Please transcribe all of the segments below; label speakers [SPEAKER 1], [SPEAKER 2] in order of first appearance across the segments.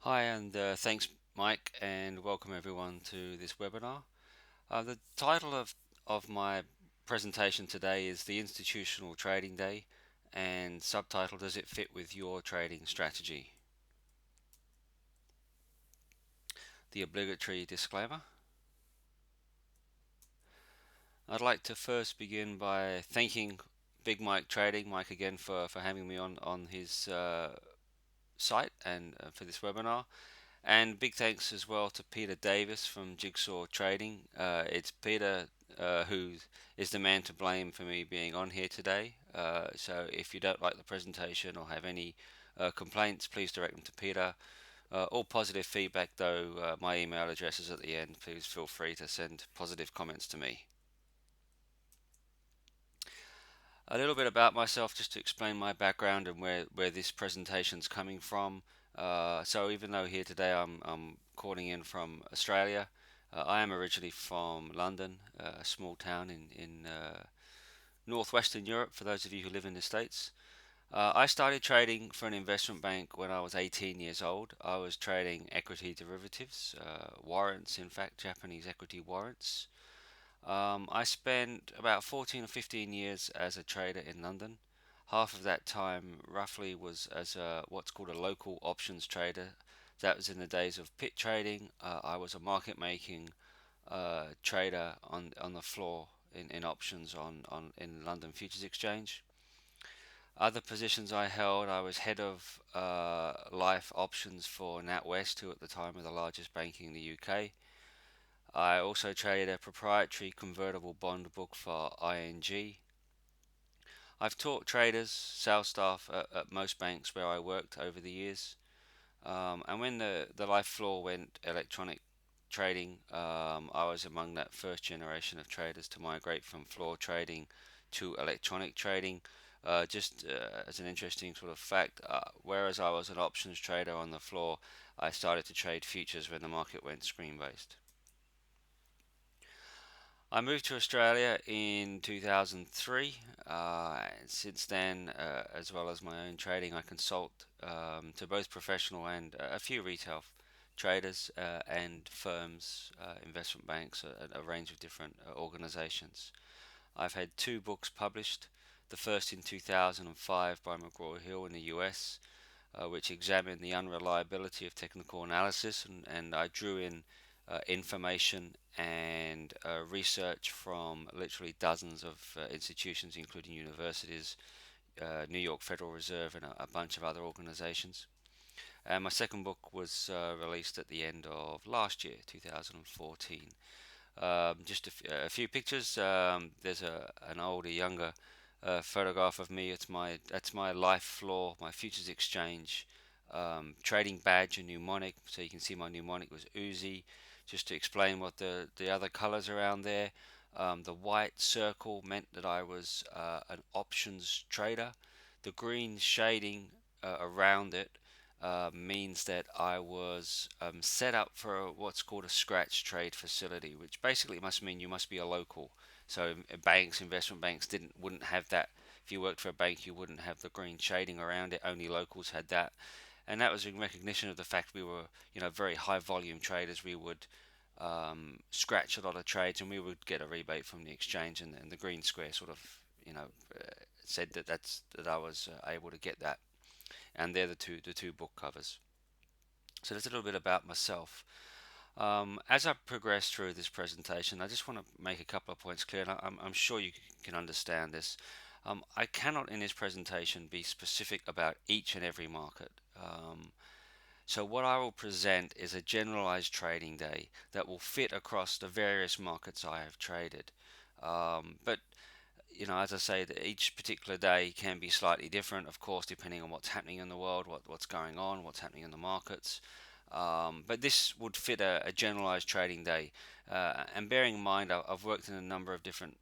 [SPEAKER 1] Hi, and thanks, Mike, and welcome everyone to this webinar. The title of my presentation today is The Institutional Trading Day, and subtitle, Does it fit with your trading strategy? The obligatory disclaimer. I'd like to first begin by thanking Big Mike Trading, Mike again for having me on his site and for this webinar. And big thanks as well to Peter Davis from Jigsaw Trading. It's Peter who is the man to blame for me being on here today. So if you don't like the presentation or have any complaints, please direct them to Peter. All positive feedback, though, my email address is at the end. Please feel free to send positive comments to me. A little bit about myself just to explain my background and where this presentation's coming from. So even though here today I'm calling in from Australia, I am originally from London, a small town in northwestern Europe, for those of you who live in the States. I started trading for an investment bank when I was 18 years old. I was trading equity derivatives, warrants, in fact, Japanese equity warrants. I spent about 14 or 15 years as a trader in London. Half of that time, roughly, was as what's called a local options trader. That was in the days of pit trading. I was a market making trader on the floor in options on in London Futures Exchange. Other positions I held, I was head of life options for NatWest, who at the time were the largest bank in the UK. I also traded a proprietary convertible bond book for ING. I've taught traders, sales staff at most banks where I worked over the years. And when the life floor went electronic trading, I was among that first generation of traders to migrate from floor trading to electronic trading. Just as an interesting sort of fact, whereas I was an options trader on the floor, I started to trade futures when the market went screen based. I moved to Australia in 2003. Since then, as well as my own trading, I consult to both professional and a few retail traders and firms, investment banks, a range of different organizations. I've had two books published. The first in 2005 by McGraw-Hill in the US, which examined the unreliability of technical analysis, and I drew in information and research from literally dozens of institutions, including universities, New York Federal Reserve, and a bunch of other organizations. And my second book was released at the end of last year, 2014. Just a few pictures. There's an older, younger photograph of me. That's my life floor, my futures exchange trading badge and mnemonic. So you can see my mnemonic was Uzi. Just to explain what the other colors around there. The white circle meant that I was an options trader. The green shading around it means that I was set up for what's called a scratch trade facility, which basically must mean you must be a local. So banks, investment banks wouldn't have that. If you worked for a bank, you wouldn't have the green shading around it. Only locals had that, and that was in recognition of the fact we were, very high volume traders. We would scratch a lot of trades, and we would get a rebate from the exchange, and the green square sort of, said that I was able to get that, and they're the two book covers. So that's a little bit about myself. As I progress through this presentation, I just want to make a couple of points clear, and I'm sure you can understand this. I cannot in this presentation be specific about each and every market. So what I will present is a generalized trading day that will fit across the various markets I have traded. But as I say, that each particular day can be slightly different, of course, depending on what's happening in the world, what's going on, what's happening in the markets. But this would fit a generalized trading day. And bearing in mind, I've worked in a number of different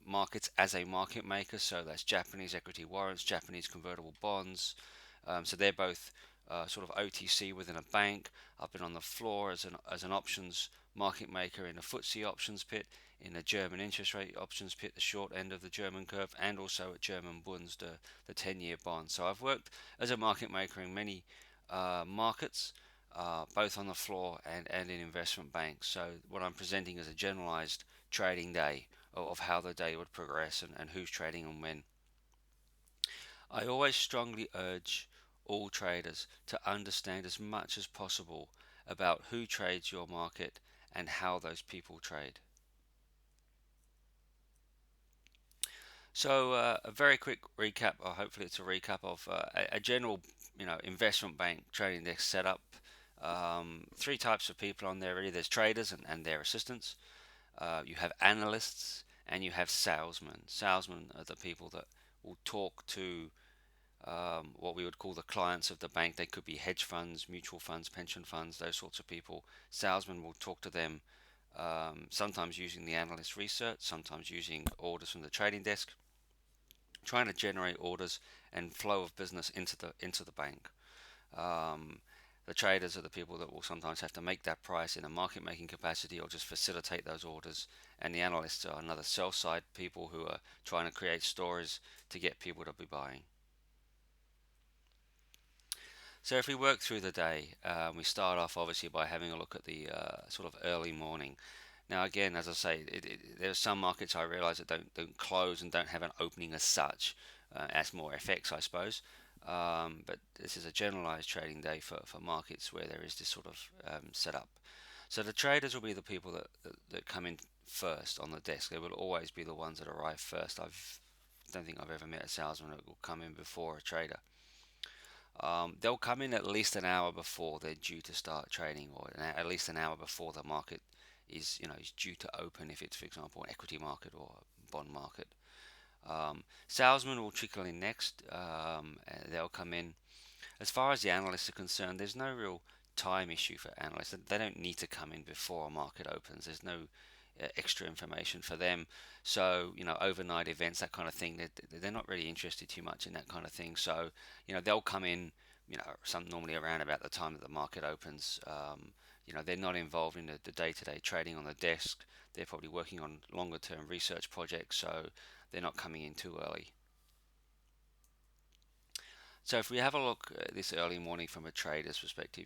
[SPEAKER 1] markets as a market maker, so that's Japanese equity warrants, Japanese convertible bonds. So they're both sort of OTC within a bank. I've been on the floor as an options market maker in a FTSE options pit, in the German interest rate options pit, the short end of the German curve, and also at German Bunds, the 10-year bond. So I've worked as a market maker in many markets, both on the floor and in investment banks. So what I'm presenting is a generalized trading day of how the day would progress and who's trading and when. I always strongly urge all traders to understand as much as possible about who trades your market and how those people trade. So a very quick recap, or hopefully it's a recap of a general, investment bank trading desk setup. Three types of people on there really. There's traders and their assistants. You have analysts and you have salesmen. Salesmen are the people that will talk to what we would call the clients of the bank. They could be hedge funds, mutual funds, pension funds, those sorts of people. Salesmen will talk to them, sometimes using the analyst research, sometimes using orders from the trading desk, trying to generate orders and flow of business into the bank. Um, the traders are the people that will sometimes have to make that price in a market making capacity or just facilitate those orders. And the analysts are another sell side people who are trying to create stories to get people to be buying. So if we work through the day, we start off obviously by having a look at the sort of early morning. Now again, as I say, there are some markets I realise that don't close and don't have an opening as such. As more FX, I suppose. But this is a generalised trading day for markets where there is this sort of setup. So the traders will be the people that come in first on the desk. They will always be the ones that arrive first. Don't think I've ever met a salesman that will come in before a trader. They'll come in at least an hour before they're due to start trading, or at least an hour before the market is due to open. If it's, for example, an equity market or a bond market, salesmen will trickle in next. They'll come in. As far as the analysts are concerned, there's no real time issue for analysts. They don't need to come in before a market opens. There's no extra information for them. So, overnight events, that kind of thing, they're not really interested too much in that kind of thing. So, they'll come in, some normally around about the time that the market opens. They're not involved in the day-to-day trading on the desk. They're probably working on longer-term research projects, so they're not coming in too early. So if we have a look at this early morning from a trader's perspective,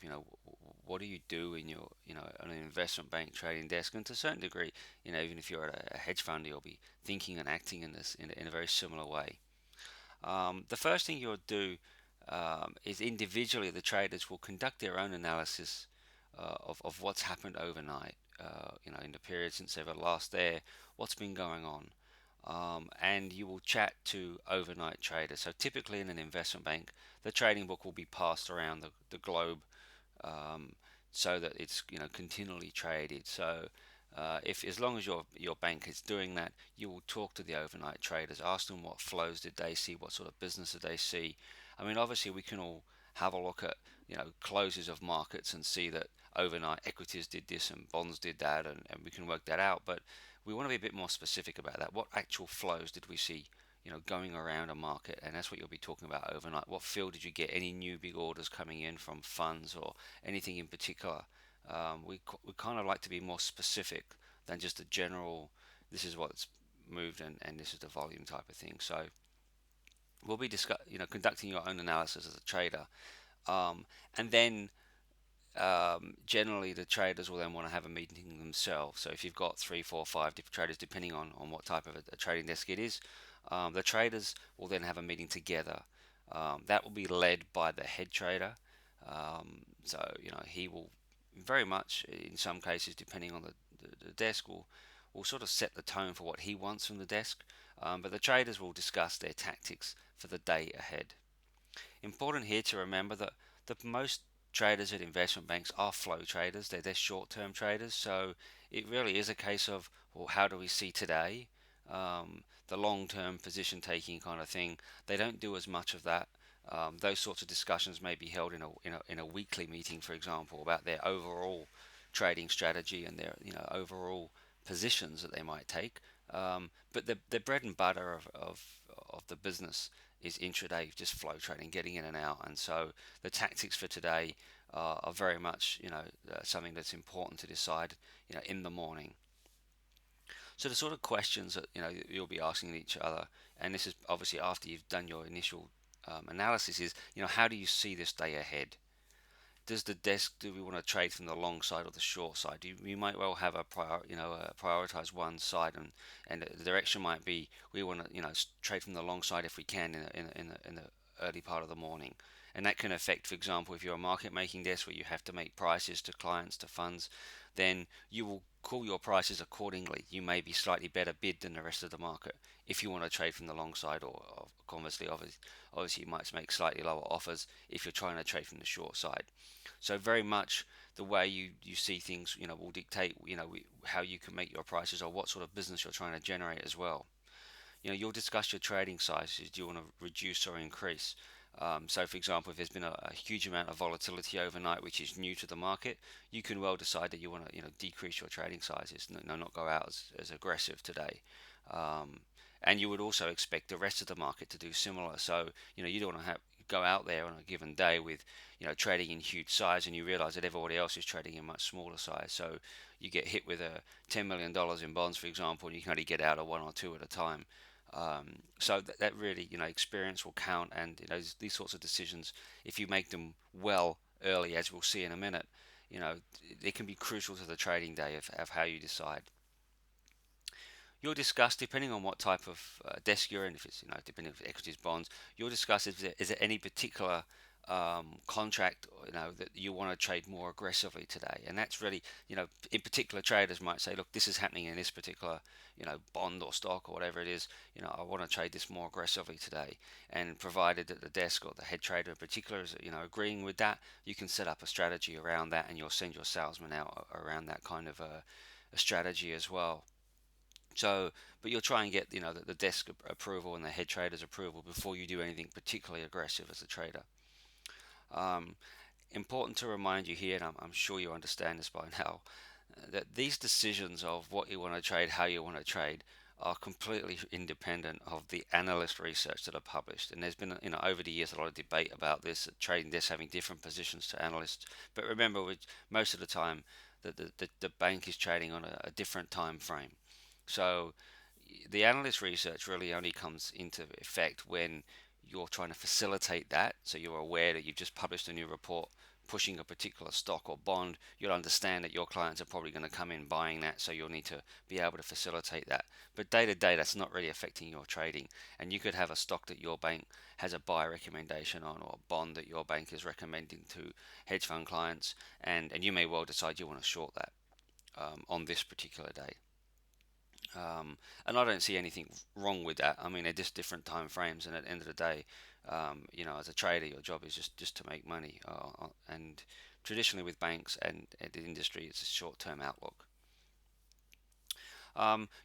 [SPEAKER 1] what do you do in your, on an investment bank trading desk? And to a certain degree, even if you're at a hedge fund, you'll be thinking and acting in this in a very similar way. The first thing you'll do is individually the traders will conduct their own analysis of what's happened overnight. In the period since they were last there, what's been going on, and you will chat to overnight traders. So typically in an investment bank, the trading book will be passed around the globe, um, so that it's continually traded. So if as long as your bank is doing that, you will talk to the overnight traders, ask them what flows did they see, what sort of business did they see. I mean, obviously we can all have a look at closes of markets and see that overnight equities did this and bonds did that, and we can work that out. But we want to be a bit more specific about that. What actual flows did we see, going around a market? And that's what you'll be talking about overnight. What feel did you get? Any new big orders coming in from funds or anything in particular? We kind of like to be more specific than just a general, this is what's moved and this is the volume type of thing. So we'll be conducting your own analysis as a trader, and then generally the traders will then want to have a meeting themselves. So if you've got three, four, five different traders, depending on what type of a trading desk it is, the traders will then have a meeting together. That will be led by the head trader. So he will very much, in some cases, depending on the desk, will sort of set the tone for what he wants from the desk. But the traders will discuss their tactics for the day ahead. Important here to remember that the most traders at investment banks are flow traders. They're short-term traders. So it really is a case of, well, how do we see today? The long-term position taking kind of thing. They don't do as much of that. Those sorts of discussions may be held in a weekly meeting, for example, about their overall trading strategy and their overall positions that they might take. But the bread and butter of the business is intraday, just flow trading, getting in and out. And so the tactics for today are very much something that's important to decide in the morning. So the sort of questions that you'll be asking each other, and this is obviously after you've done your initial analysis, is how do you see this day ahead? does the desk, do we want to trade from the long side or the short side? We might well have prioritize one side, and the direction might be we want to trade from the long side if we can in the early part of the morning. And that can affect, for example, if you're a market making desk where you have to make prices to clients, to funds, then you will call your prices accordingly. You may be slightly better bid than the rest of the market if you want to trade from the long side, or conversely, obviously you might make slightly lower offers if you're trying to trade from the short side. So very much the way you see things, will dictate, how you can make your prices or what sort of business you're trying to generate as well. You'll discuss your trading sizes. Do you want to reduce or increase? So, for example, if there's been a huge amount of volatility overnight, which is new to the market, you can well decide that you want to, decrease your trading sizes. No, not go out as aggressive today. Um, and you would also expect the rest of the market to do similar. So, you don't want to go out there on a given day with, trading in huge size, and you realize that everybody else is trading in much smaller size. So you get hit with a $10 million in bonds, for example, and you can only get out of one or two at a time. So that really, experience will count, and these sorts of decisions, if you make them well early, as we'll see in a minute, you know, they can be crucial to the trading day of how you decide. You'll discuss, depending on what type of desk you're in, if it's, depending if it's equities, bonds, you'll discuss is there any particular contract, that you want to trade more aggressively today. And that's really, in particular, traders might say, look, this is happening in this particular, bond or stock or whatever it is, I want to trade this more aggressively today. And provided that the desk or the head trader in particular is, agreeing with that, you can set up a strategy around that, and you'll send your salesman out around that kind of a strategy as well. So, but you'll try and get, the desk approval and the head trader's approval before you do anything particularly aggressive as a trader. Um, Important to remind you here, and I'm sure you understand this by now, that these decisions of what you want to trade, how you want to trade, are completely independent of the analyst research that are published. And there's been, over the years, a lot of debate about this, trading desks having different positions to analysts. But remember, most of the time, the bank is trading on a different time frame. So the analyst research really only comes into effect when you're trying to facilitate that. So you're aware that you've just published a new report pushing a particular stock or bond. You'll understand that your clients are probably going to come in buying that, so you'll need to be able to facilitate that. But day to day, that's not really affecting your trading. And you could have a stock that your bank has a buy recommendation on, or a bond that your bank is recommending to hedge fund clients, and you may well decide you want to short that on this particular day. And I don't see anything wrong with that. I mean, they're just different time frames, and at the end of the day, as a trader, your job is just to make money. And traditionally, with banks and the industry, it's a short-term outlook.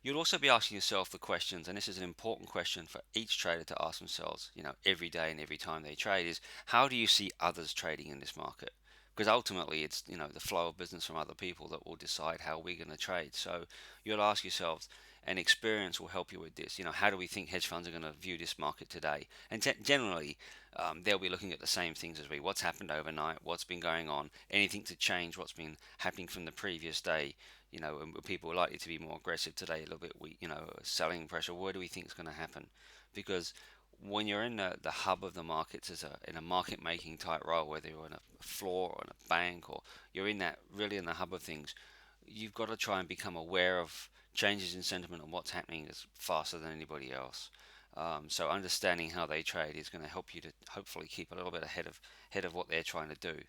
[SPEAKER 1] You'll also be asking yourself the questions, and this is an important question for each trader to ask themselves, every day and every time they trade, is how do you see others trading in this market? Because ultimately, it's the flow of business from other people that will decide how we're going to trade. So you'll ask yourselves, and experience will help you with this. How do we think hedge funds are going to view this market today? And generally, they'll be looking at the same things as we. What's happened overnight? What's been going on? Anything to change? What's been happening from the previous day? And people are likely to be more aggressive today, a little bit weak, selling pressure. What do we think is going to happen? Because when you're in the hub of the markets in a market making type role, whether you're in a floor or in a bank, or you're in that really in the hub of things, you've got to try and become aware of changes in sentiment and what's happening as faster than anybody else. So understanding how they trade is going to help you to hopefully keep a little bit ahead of what they're trying to do.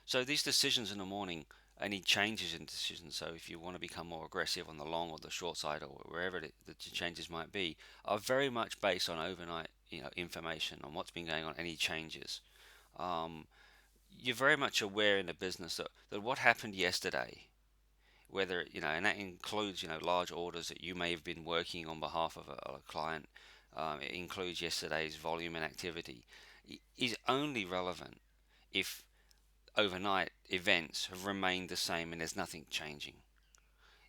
[SPEAKER 1] So these decisions in the morning, any changes in decisions, so if you want to become more aggressive on the long or the short side, or wherever the changes might be, are very much based on overnight, information on what's been going on, any changes. Um, you're very much aware in the business that what happened yesterday, whether, and that includes, large orders that you may have been working on behalf of a client. It includes yesterday's volume and activity, is only relevant if overnight events have remained the same and there's nothing changing.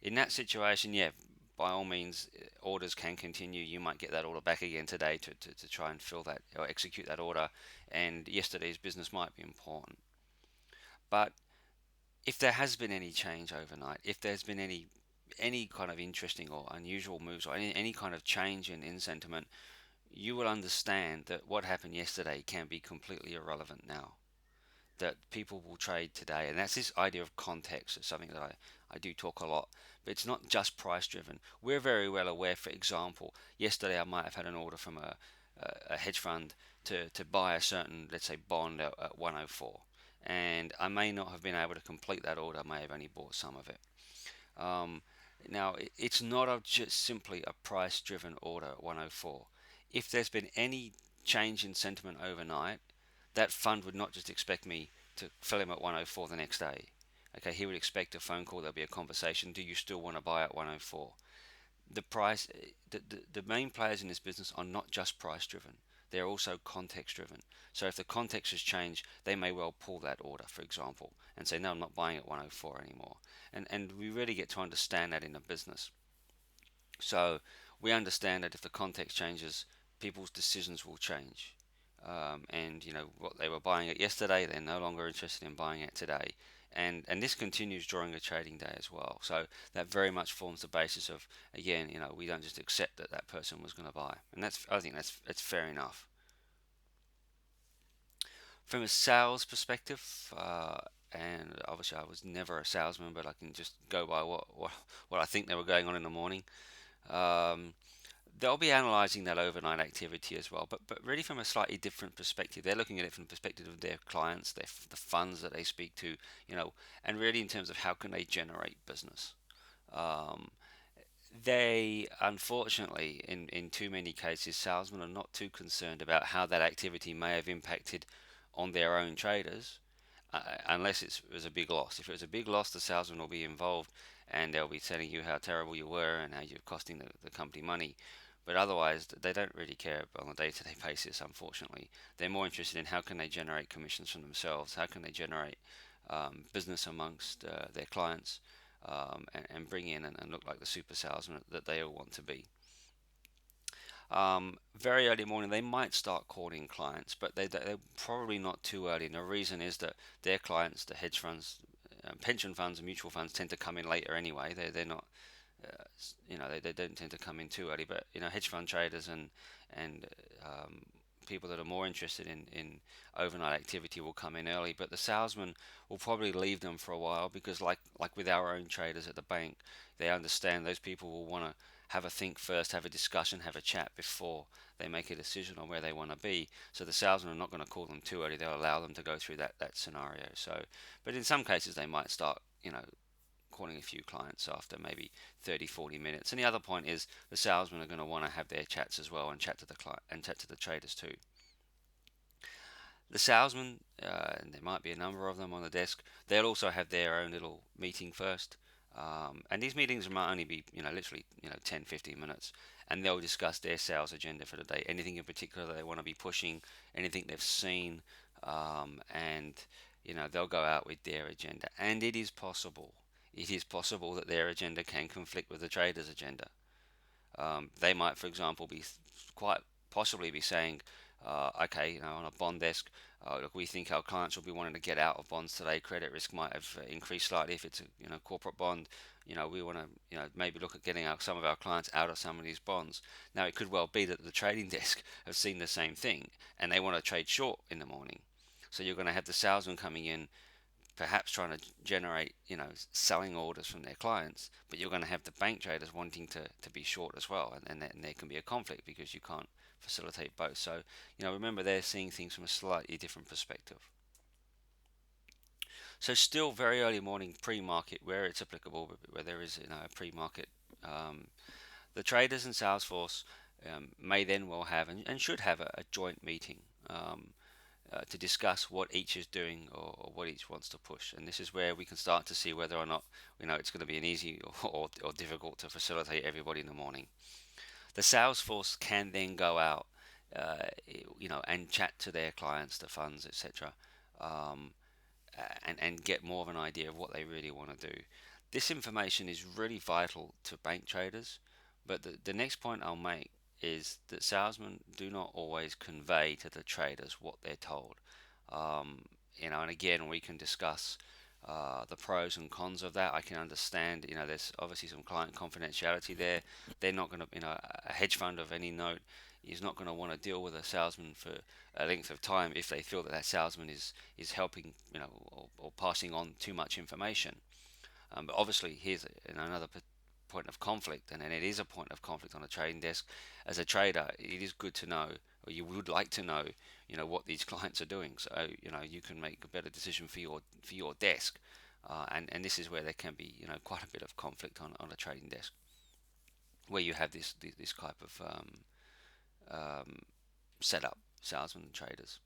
[SPEAKER 1] In that situation, yeah, by all means, orders can continue. You might get that order back again today to try and fill that or execute that order, and yesterday's business might be important. But if there has been any change overnight, if there's been any kind of interesting or unusual moves, or any kind of change in sentiment, you will understand that what happened yesterday can be completely irrelevant now. That people will trade today, and that's this idea of context. It's something that I do talk a lot, but it's not just price driven. We're very well aware, for example, yesterday I might have had an order from a hedge fund to buy a certain, let's say, bond at 104, and I may not have been able to complete that order. I may have only bought some of it. Um, Now, it's not just simply a price driven order at 104. If there's been any change in sentiment overnight, that fund would not just expect me to fill him at 104 the next day. Okay, he would expect a phone call, there'll be a conversation. Do you still want to buy at 104? The price, the main players in this business are not just price driven, they're also context driven. So if the context has changed, they may well pull that order, for example, and say, no, I'm not buying at 104 anymore. And we really get to understand that in a business. So we understand that if the context changes, people's decisions will change. And what they were buying it yesterday, they're no longer interested in buying it today. And this continues during a trading day as well. So that very much forms the basis of, again, we don't just accept that that person was going to buy, and I think that's fair enough. From a sales perspective, and obviously I was never a salesman, but I can just go by what I think they were going on in the morning. Um, they'll be analysing that overnight activity as well, but really from a slightly different perspective. They're looking at it from the perspective of their clients, the funds that they speak to, and really in terms of how can they generate business. Um, they, unfortunately, in too many cases, salesmen are not too concerned about how that activity may have impacted on their own traders, unless it was a big loss. If it was a big loss, the salesman will be involved and they'll be telling you how terrible you were and how you're costing the company money. But otherwise, they don't really care on a day-to-day basis, unfortunately. They're more interested in how can they generate commissions from themselves, how can they generate business amongst their clients, and bring in and look like the super salesman that they all want to be. Very early morning, they might start calling clients, but they're probably not too early. And the reason is that their clients, the hedge funds, pension funds, and mutual funds, tend to come in later anyway. They're not, they don't tend to come in too early. But hedge fund traders and people that are more interested in overnight activity will come in early. But the salesman will probably leave them for a while because, like with our own traders at the bank, they understand those people will want to have a think first, have a discussion, have a chat before they make a decision on where they want to be. So the salesman are not going to call them too early. They'll allow them to go through that scenario. So, but in some cases they might start, calling a few clients after maybe 30, 40 minutes. And the other point is the salesmen are going to want to have their chats as well and chat to the client and chat to the traders too. The salesmen, and there might be a number of them on the desk, they'll also have their own little meeting first. And these meetings might only be, literally, 10, 15 minutes. And they'll discuss their sales agenda for the day, anything in particular they want to be pushing, anything they've seen, and, they'll go out with their agenda. And it is possible that their agenda can conflict with the trader's agenda. They might, for example, be quite possibly be saying, okay, on a bond desk, look, we think our clients will be wanting to get out of bonds today. Credit risk might have increased slightly if it's a corporate bond. We want to maybe look at getting some of our clients out of some of these bonds. Now, it could well be that the trading desk have seen the same thing and they want to trade short in the morning. So you're going to have the salesman coming in perhaps trying to generate, selling orders from their clients, but you're going to have the bank traders wanting to be short as well, and there can be a conflict because you can't facilitate both. So, remember they're seeing things from a slightly different perspective. So, still very early morning pre-market where it's applicable, where there is, a pre-market, um, the traders and Salesforce may then well have and should have a joint meeting. To discuss what each is doing or what each wants to push. And this is where we can start to see whether or not it's going to be an easy or difficult to facilitate everybody in the morning. The sales force can then go out, and chat to their clients, the funds, etc., um, and get more of an idea of what they really want to do. This information is really vital to bank traders, but the next point I'll make is that salesmen do not always convey to the traders what they're told. And again, we can discuss the pros and cons of that. I can understand, there's obviously some client confidentiality there. They're not going to, a hedge fund of any note is not going to want to deal with a salesman for a length of time if they feel that that salesman is helping, or passing on too much information. But obviously, here's another point of conflict, and it is a point of conflict on a trading desk. As a trader, it is good to know, or you would like to know, what these clients are doing, so you can make a better decision for your desk. And this is where there can be quite a bit of conflict on a trading desk, where you have this type of um, setup, salesmen and traders.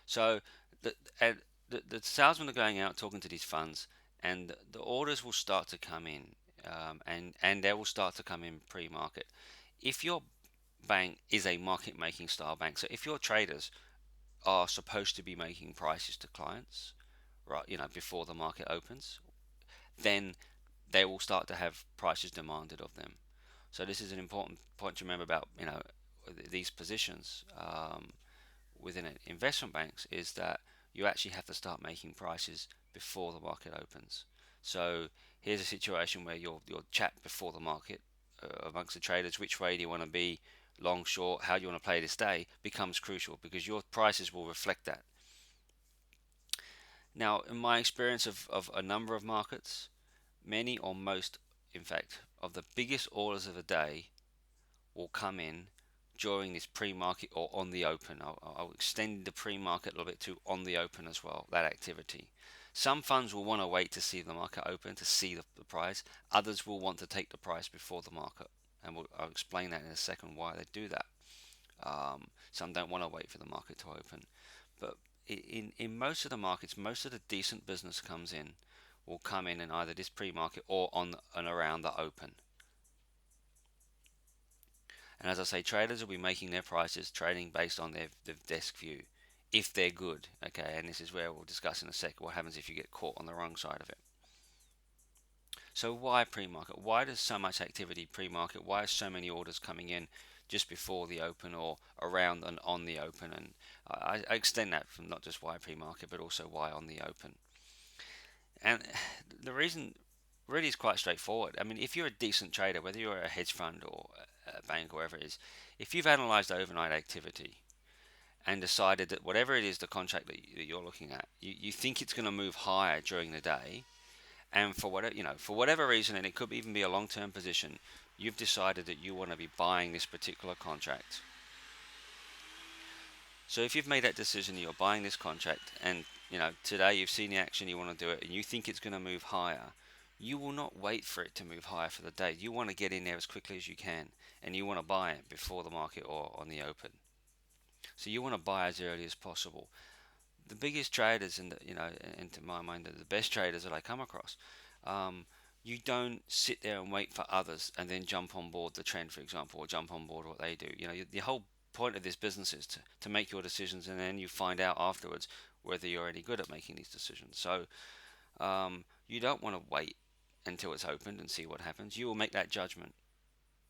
[SPEAKER 1] So the, and the salesmen are going out talking to these funds, and the orders will start to come in, and they will start to come in pre-market. If your bank is a market-making style bank, so if your traders are supposed to be making prices to clients, right, before the market opens, then they will start to have prices demanded of them. So this is an important point to remember about these positions. Within investment banks is that you actually have to start making prices before the market opens. So here's a situation where you'll chat before the market amongst the traders. Which way do you want to be, long, short? How do you want to play this day becomes crucial because your prices will reflect that. Now, in my experience of a number of markets, many or most, in fact, of the biggest orders of the day will come in during this pre-market or on the open. I'll extend the pre-market a little bit to on the open as well, that activity. Some funds will want to wait to see the market open to see the price. Others will want to take the price before the market, and I'll explain that in a second why they do that. Some don't want to wait for the market to open, but in most of the markets, most of the decent business comes in will come in either this pre-market or on and around the open. And as I say, traders will be making their prices trading based on their desk view, if they're good. Okay, and this is where we'll discuss in a sec what happens if you get caught on the wrong side of it. So why pre-market? Why does so much activity pre-market? Why are so many orders coming in just before the open or around and on the open? And I extend that from not just why pre-market, but also why on the open. And the reason really is quite straightforward. I mean, if you're a decent trader, whether you're a hedge fund or a bank or whatever it is, if you've analyzed overnight activity and decided that whatever it is, the contract that you're looking at, you think it's going to move higher during the day, and for whatever reason, and it could even be a long-term position, you've decided that you want to be buying this particular contract. So if you've made that decision, you're buying this contract, and today you've seen the action, you want to do it, and you think it's going to move higher, you will not wait for it to move higher for the day. You want to get in there as quickly as you can, and you want to buy it before the market or on the open. So you want to buy as early as possible. The biggest traders, and to my mind, the best traders that I come across, um, you don't sit there and wait for others and then jump on board the trend, for example, or jump on board what they do. The whole point of this business is to make your decisions, and then you find out afterwards whether you're any good at making these decisions. So you don't want to wait until it's opened and see what happens. You will make that judgment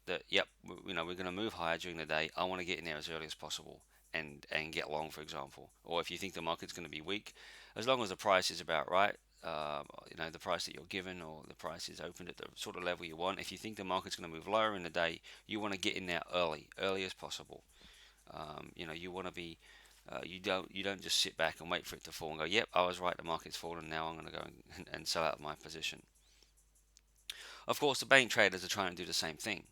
[SPEAKER 1] that, yep, we're going to move higher during the day. I want to get in there as early as possible and get long, for example. Or if you think the market's going to be weak, as long as the price is about right, the price that you're given or the price is opened at the sort of level you want. If you think the market's going to move lower in the day, you want to get in there early as possible. You want to be you don't just sit back and wait for it to fall and go, yep, I was right, the market's fallen, now I'm going to go and sell out my position. Of course, the bank traders are trying to do the same thing.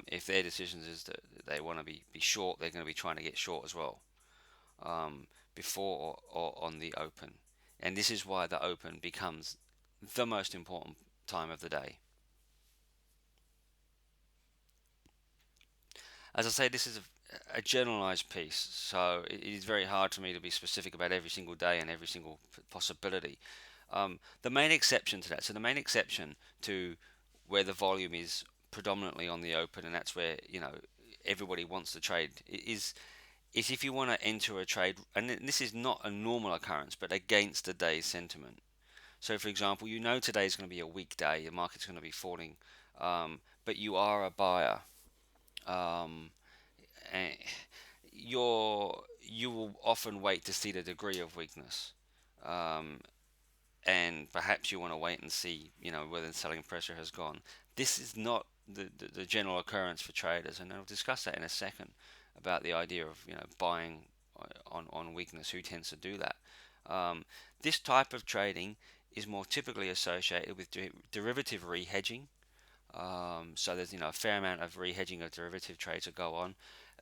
[SPEAKER 1] If their decisions is that they want to be short, they're going to be trying to get short as well, before or on the open. And this is why the open becomes the most important time of the day. As I say, this is a generalized piece, so it is very hard for me to be specific about every single day and every single possibility. The main exception to that, so the main exception to where the volume is predominantly on the open, and that's where everybody wants to trade, is if you want to enter a trade, and this is not a normal occurrence, but against the day's sentiment. So, for example, today is going to be a weak day, the market's going to be falling, but you are a buyer. Um, and you will often wait to see the degree of weakness, um, and perhaps you want to wait and see whether the selling pressure has gone. This is not the general occurrence for traders, and I'll discuss that in a second about the idea of buying on weakness. Who tends to do that? Um, this type of trading is more typically associated with derivative rehedging. So there's a fair amount of rehedging of derivative trades that go on.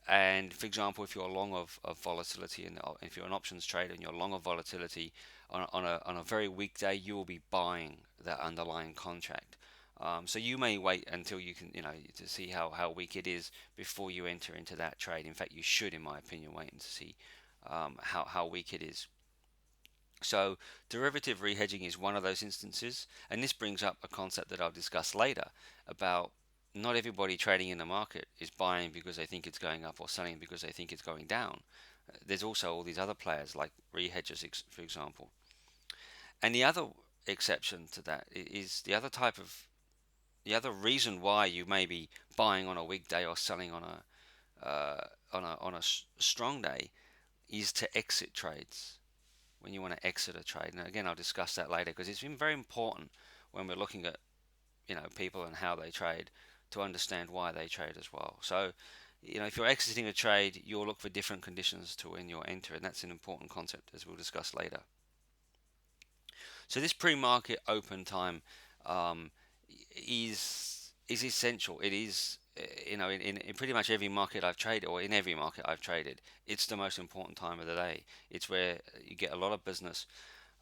[SPEAKER 1] And for example, if you're long of volatility, and if you're an options trader and you're long of volatility on a very weak day, you will be buying that underlying contract. So you may wait until you can, to see how weak it is before you enter into that trade. In fact, you should, in my opinion, wait and see how weak it is. So derivative rehedging is one of those instances, and this brings up a concept that I'll discuss later about not everybody trading in the market is buying because they think it's going up or selling because they think it's going down. There's also all these other players like rehedgers, for example. And the other exception to that is the other reason why you may be buying on a weekday or selling on a strong day is to exit trades when you want to exit a trade. And again, I'll discuss that later because it's been very important when we're looking at people and how they trade to understand why they trade as well. So if you're exiting a trade, you'll look for different conditions to when you'll enter, and that's an important concept as we'll discuss later. So this pre-market open time um, is essential. It is in pretty much every market I've traded, or in every market I've traded, it's the most important time of the day. It's where you get a lot of business.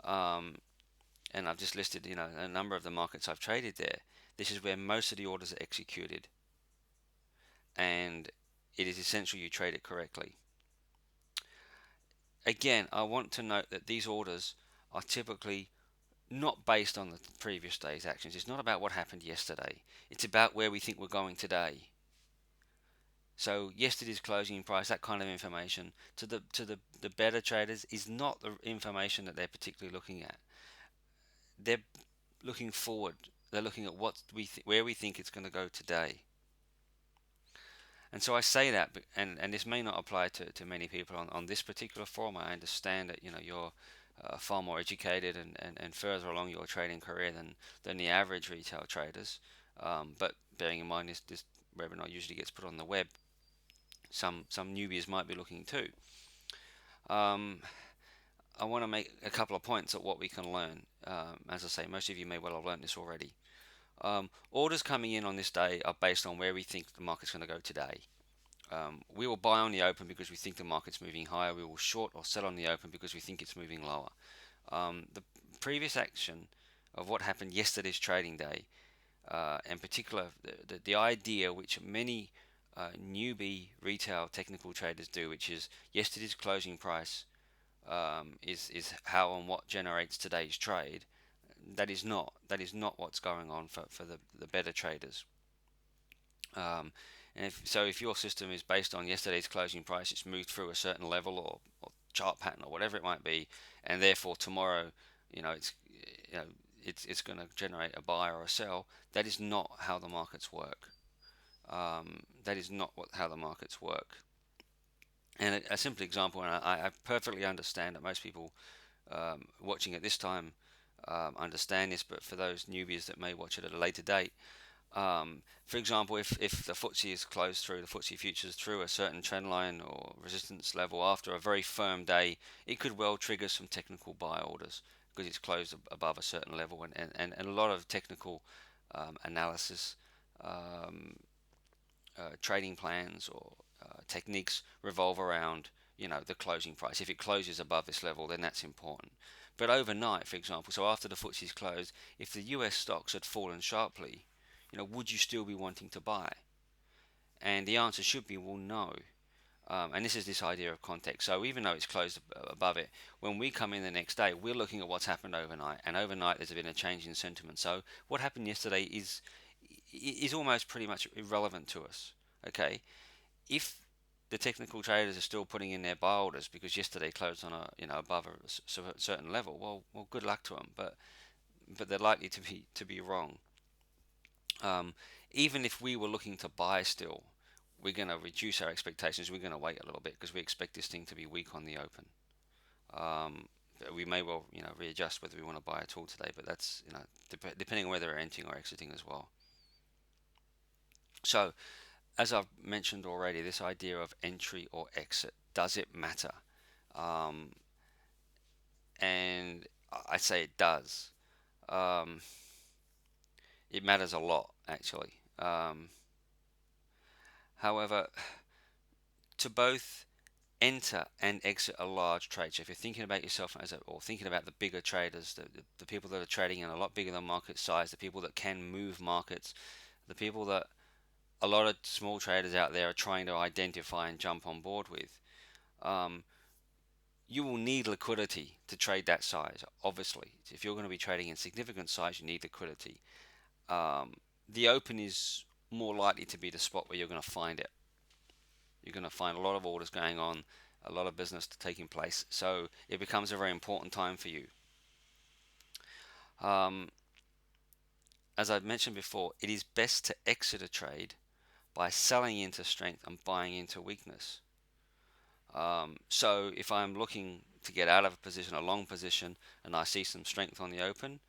[SPEAKER 1] Um, and I've just listed, a number of the markets I've traded there. This is where most of the orders are executed, and it is essential you trade it correctly. Again, I want to note that these orders are typically not based on the previous day's actions. It's not about what happened yesterday. It's about where we think we're going today. So yesterday's closing price, that kind of information, the better traders is not the information that they're particularly looking at. They're looking forward. They're looking at where we think it's going to go today. And so I say that, and this may not apply to many people on this particular forum. I understand that you're far more educated and further along your trading career than the average retail traders. But bearing in mind this webinar usually gets put on the web, some newbies might be looking too. Um, I want to make a couple of points at what we can learn. As I say, most of you may well have learned this already. Orders coming in on this day are based on where we think the market's going to go today. We will buy on the open because we think the market's moving higher. We will short or sell on the open because we think it's moving lower. The previous action of what happened yesterday's trading day, in particular, the idea which many newbie retail technical traders do, which is yesterday's closing price is how and what generates today's trade. That is not what's going on for the better traders. And if your system is based on yesterday's closing price, it's moved through a certain level or chart pattern or whatever it might be, and therefore tomorrow, it's you know it's going to generate a buy or a sell. That is not how the markets work. That is not how the markets work. And a simple example, and I perfectly understand that most people watching at this time understand this, but for those newbies that may watch it at a later date, for example, if the FTSE is closed through, the FTSE futures through a certain trend line or resistance level after a very firm day, it could well trigger some technical buy orders because it's closed above a certain level, and a lot of technical analysis, um, trading plans or techniques revolve around the closing price. If it closes above this level, then that's important. But overnight, for example, so after the FTSE's closed, if the US stocks had fallen sharply, would you still be wanting to buy? And the answer should be, well, no. And this is this idea of context. So even though it's closed above it, when we come in the next day, we're looking at what's happened overnight, and overnight there's been a change in sentiment. So what happened yesterday is almost pretty much irrelevant to us. Okay, if the technical traders are still putting in their buy orders because yesterday closed on a above a certain level, well, good luck to them. But they're likely to be wrong. Um, Even if we were looking to buy still, we're going to reduce our expectations. We're going to wait a little bit because we expect this thing to be weak on the open. Um, we may well, readjust whether we want to buy at all today, but that's, depending on whether we're entering or exiting as well. So, as I've mentioned already, this idea of entry or exit, does it matter? Um, and I say it does. Um, it matters a lot, actually. However, to both enter and exit a large trade. So if you're thinking about yourself as a, or thinking about the bigger traders, the people that are trading in a lot bigger than market size, the people that can move markets, the people that a lot of small traders out there are trying to identify and jump on board with, um, you will need liquidity to trade that size. Obviously, if you're going to be trading in significant size, you need liquidity. Um, the open is more likely to be the spot where you're going to find it. You're going to find a lot of orders going on, a lot of business taking place. So it becomes a very important time for you. Um, as I've mentioned before, it is best to exit a trade by selling into strength and buying into weakness. So if I'm looking to get out of a position, a long position, and I see some strength on the open,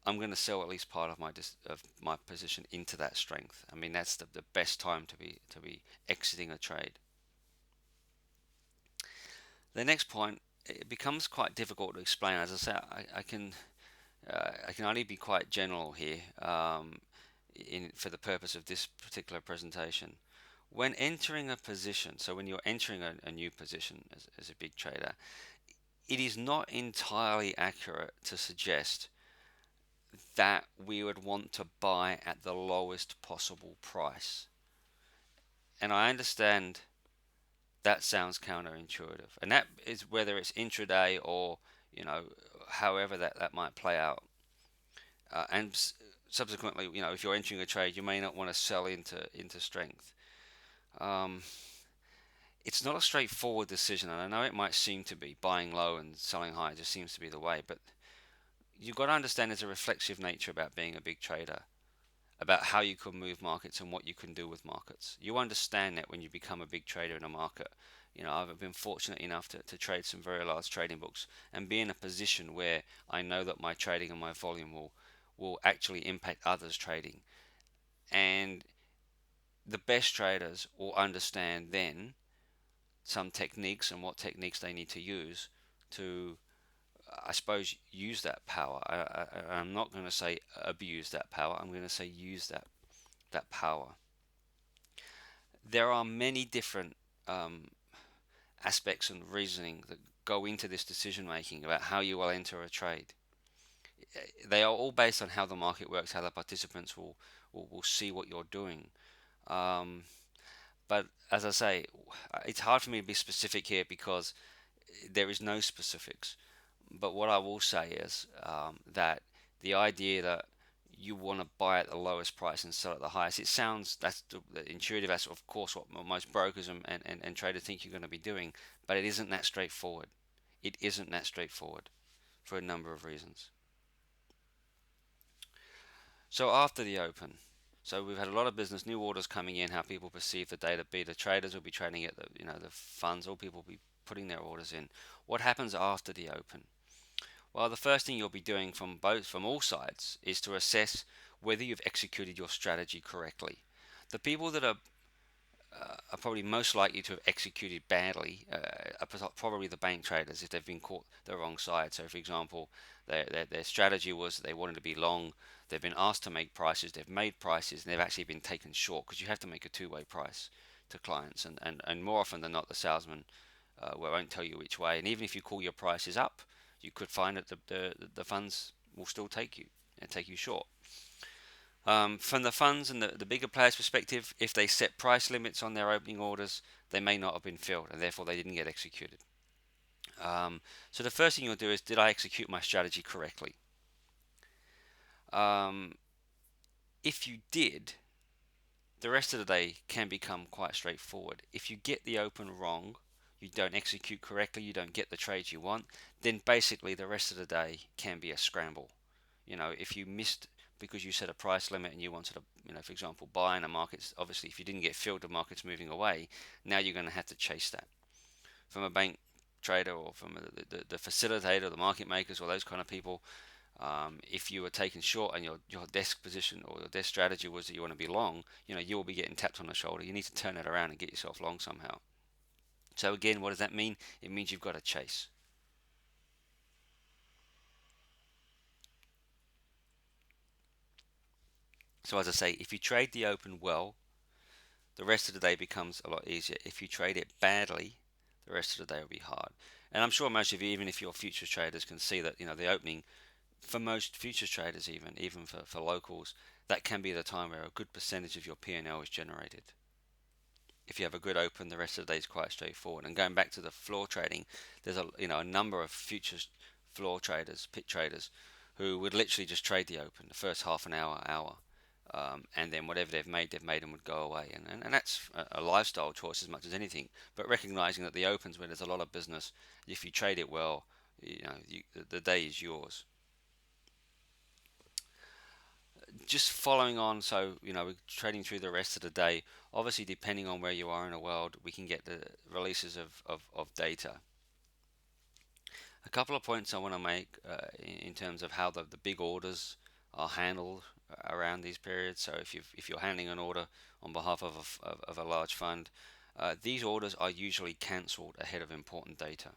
[SPEAKER 1] I'm going to sell at least part of my position into that strength. I mean, that's the best time to be exiting a trade. The next point, it becomes quite difficult to explain. As I say, I can only be quite general here, for the purpose of this particular presentation. When entering a position, so when you're entering a new position as a big trader, it is not entirely accurate to suggest that we would want to buy at the lowest possible price. And I understand that sounds counterintuitive, and that is whether it's intraday or however that might play out. And subsequently, if you're entering a trade, you may not want to sell into strength. Um, it's not a straightforward decision, and I know it might seem to be. Buying low and selling high just seems to be the way, but you've got to understand there's a reflexive nature about being a big trader, about how you can move markets and what you can do with markets. You understand that when you become a big trader in a market. I've been fortunate enough to trade some very large trading books and be in a position where I know that my trading and my volume will actually impact others trading. And the best traders will understand then some techniques and what techniques they need to use to, I suppose, use that power. I'm not going to say abuse that power. I'm going to say use that power. There are many different um, aspects and reasoning that go into this decision making about how you will enter a trade. They are all based on how the market works, how the participants will see what you're doing. Um, but as I say, it's hard for me to be specific here because there is no specifics. But what I will say is that the idea that you want to buy at the lowest price and sell at the highest, it sounds, that's the intuitive. That's of course what most brokers and traders think you're going to be doing, but it isn't that straightforward. It isn't that straightforward for a number of reasons. So after the open, so we've had a lot of business, new orders coming in, how people perceive the data. Be the traders will be trading at the funds, all people will be putting their orders in. What happens after the open? Well, the first thing you'll be doing from all sides is to assess whether you've executed your strategy correctly. The people that are probably most likely to have executed badly are probably the bank traders if they've been caught the wrong side. So, for example, their strategy was that they wanted to be long. They've been asked to make prices. They've made prices, and they've actually been taken short because you have to make a two-way price to clients, and more often than not, the salesman won't tell you which way. And even if you call your prices up, you could find that the funds will still take you and take you short. From the funds and the bigger players' perspective, if they set price limits on their opening orders, they may not have been filled, and therefore they didn't get executed. So the first thing you'll do is, did I execute my strategy correctly? Um, if you did, the rest of the day can become quite straightforward. If you get the open wrong, you don't execute correctly, you don't get the trades you want, then basically the rest of the day can be a scramble. If you missed because you set a price limit and you wanted to, for example, buy in a market, obviously if you didn't get filled, the market's moving away. Now you're going to have to chase that. From a bank trader or from the facilitator, the market makers, or those kind of people, If you were taken short and your desk position or your desk strategy was that you want to be long, you will be getting tapped on the shoulder. You need to turn it around and get yourself long somehow. So again, what does that mean? It means you've got to chase. So as I say, if you trade the open well, the rest of the day becomes a lot easier. If you trade it badly, the rest of the day will be hard. And I'm sure most of you, even if you're futures traders, can see that the opening for most futures traders, even for locals, that can be the time where a good percentage of your P&L is generated. If you have a good open, the rest of the day is quite straightforward. And going back to the floor trading, there's a number of futures floor traders, pit traders, who would literally just trade the open the first half an hour, and then whatever they've made them would go away. And that's a lifestyle choice as much as anything. But recognizing that the opens where there's a lot of business, if you trade it well, the day is yours. Just following on, so we're trading through the rest of the day. Obviously, depending on where you are in the world, we can get the releases of data. A couple of points I want to make in terms of how the big orders are handled around these periods. So if you're handling an order on behalf of a large fund, these orders are usually cancelled ahead of important data.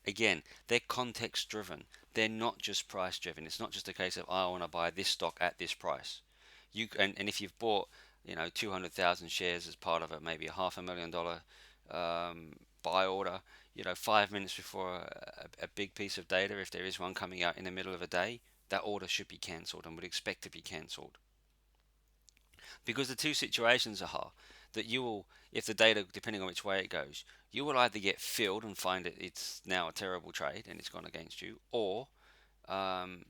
[SPEAKER 1] Again, they're context driven. They're not just price driven. It's not just a case of, "Oh, I want to buy this stock at this price." And if you've bought 200,000 shares as part of maybe a $500,000 buy order, 5 minutes before a big piece of data, if there is one coming out in the middle of a day, that order should be cancelled and would expect to be cancelled. Because the two situations are that you will, if the data, depending on which way it goes, you will either get filled and find it's now a terrible trade and it's gone against you, or um,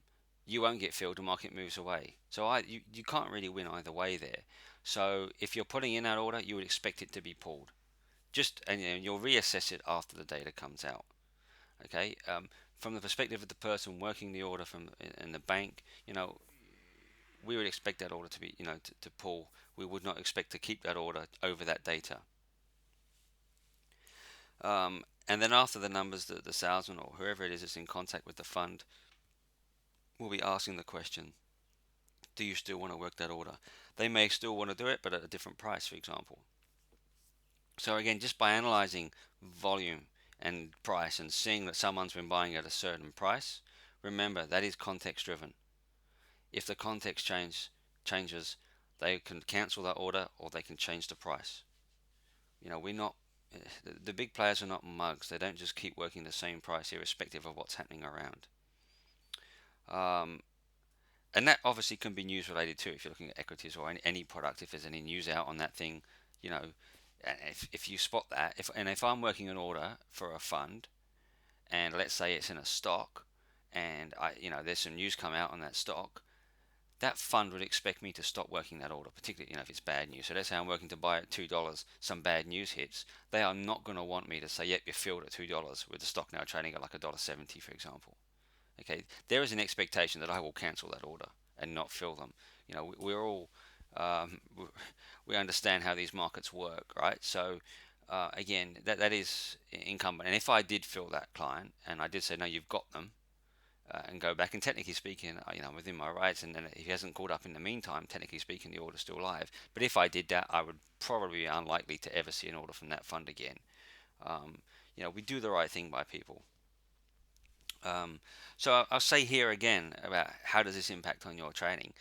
[SPEAKER 1] you won't get filled, the market moves away. So you can't really win either way there. So if you're putting in that order, you would expect it to be pulled. And you'll reassess it after the data comes out. Okay. From the perspective of the person working the order from in the bank, we would expect that order to be, to pull. We would not expect to keep that order over that data. And then after the numbers, the salesman or whoever it is that's in contact with the fund will be asking the question, do you still want to work that order? They may still want to do it, but at a different price, for example. So again, just by analyzing volume and price and seeing that someone's been buying at a certain price, remember that is context driven. If the context changes, they can cancel that order or they can change the price. We're not the big players are not mugs. They don't just keep working the same price irrespective of what's happening around. Um, and that obviously can be news related too. If you're looking at equities or any product, if there's any news out on that thing, you know, if you spot that, if I'm working an order for a fund, and let's say it's in a stock, and there's some news come out on that stock, that fund would expect me to stop working that order, particularly if it's bad news. So let's say I'm working to buy at $2, some bad news hits. They are not going to want me to say, "Yep, you're filled at $2," with the stock now trading at like $1.70, for example. Okay, there is an expectation that I will cancel that order and not fill them. We're all um, we understand how these markets work, right? So again, that is incumbent. And if I did fill that client and I did say, "No, you've got them," and go back, and technically speaking, I'm within my rights, and then if he hasn't called up in the meantime, technically speaking, the order's still live. But if I did that, I would probably be unlikely to ever see an order from that fund again. Um, we do the right thing by people. So I'll say here again about how does this impact on your trading.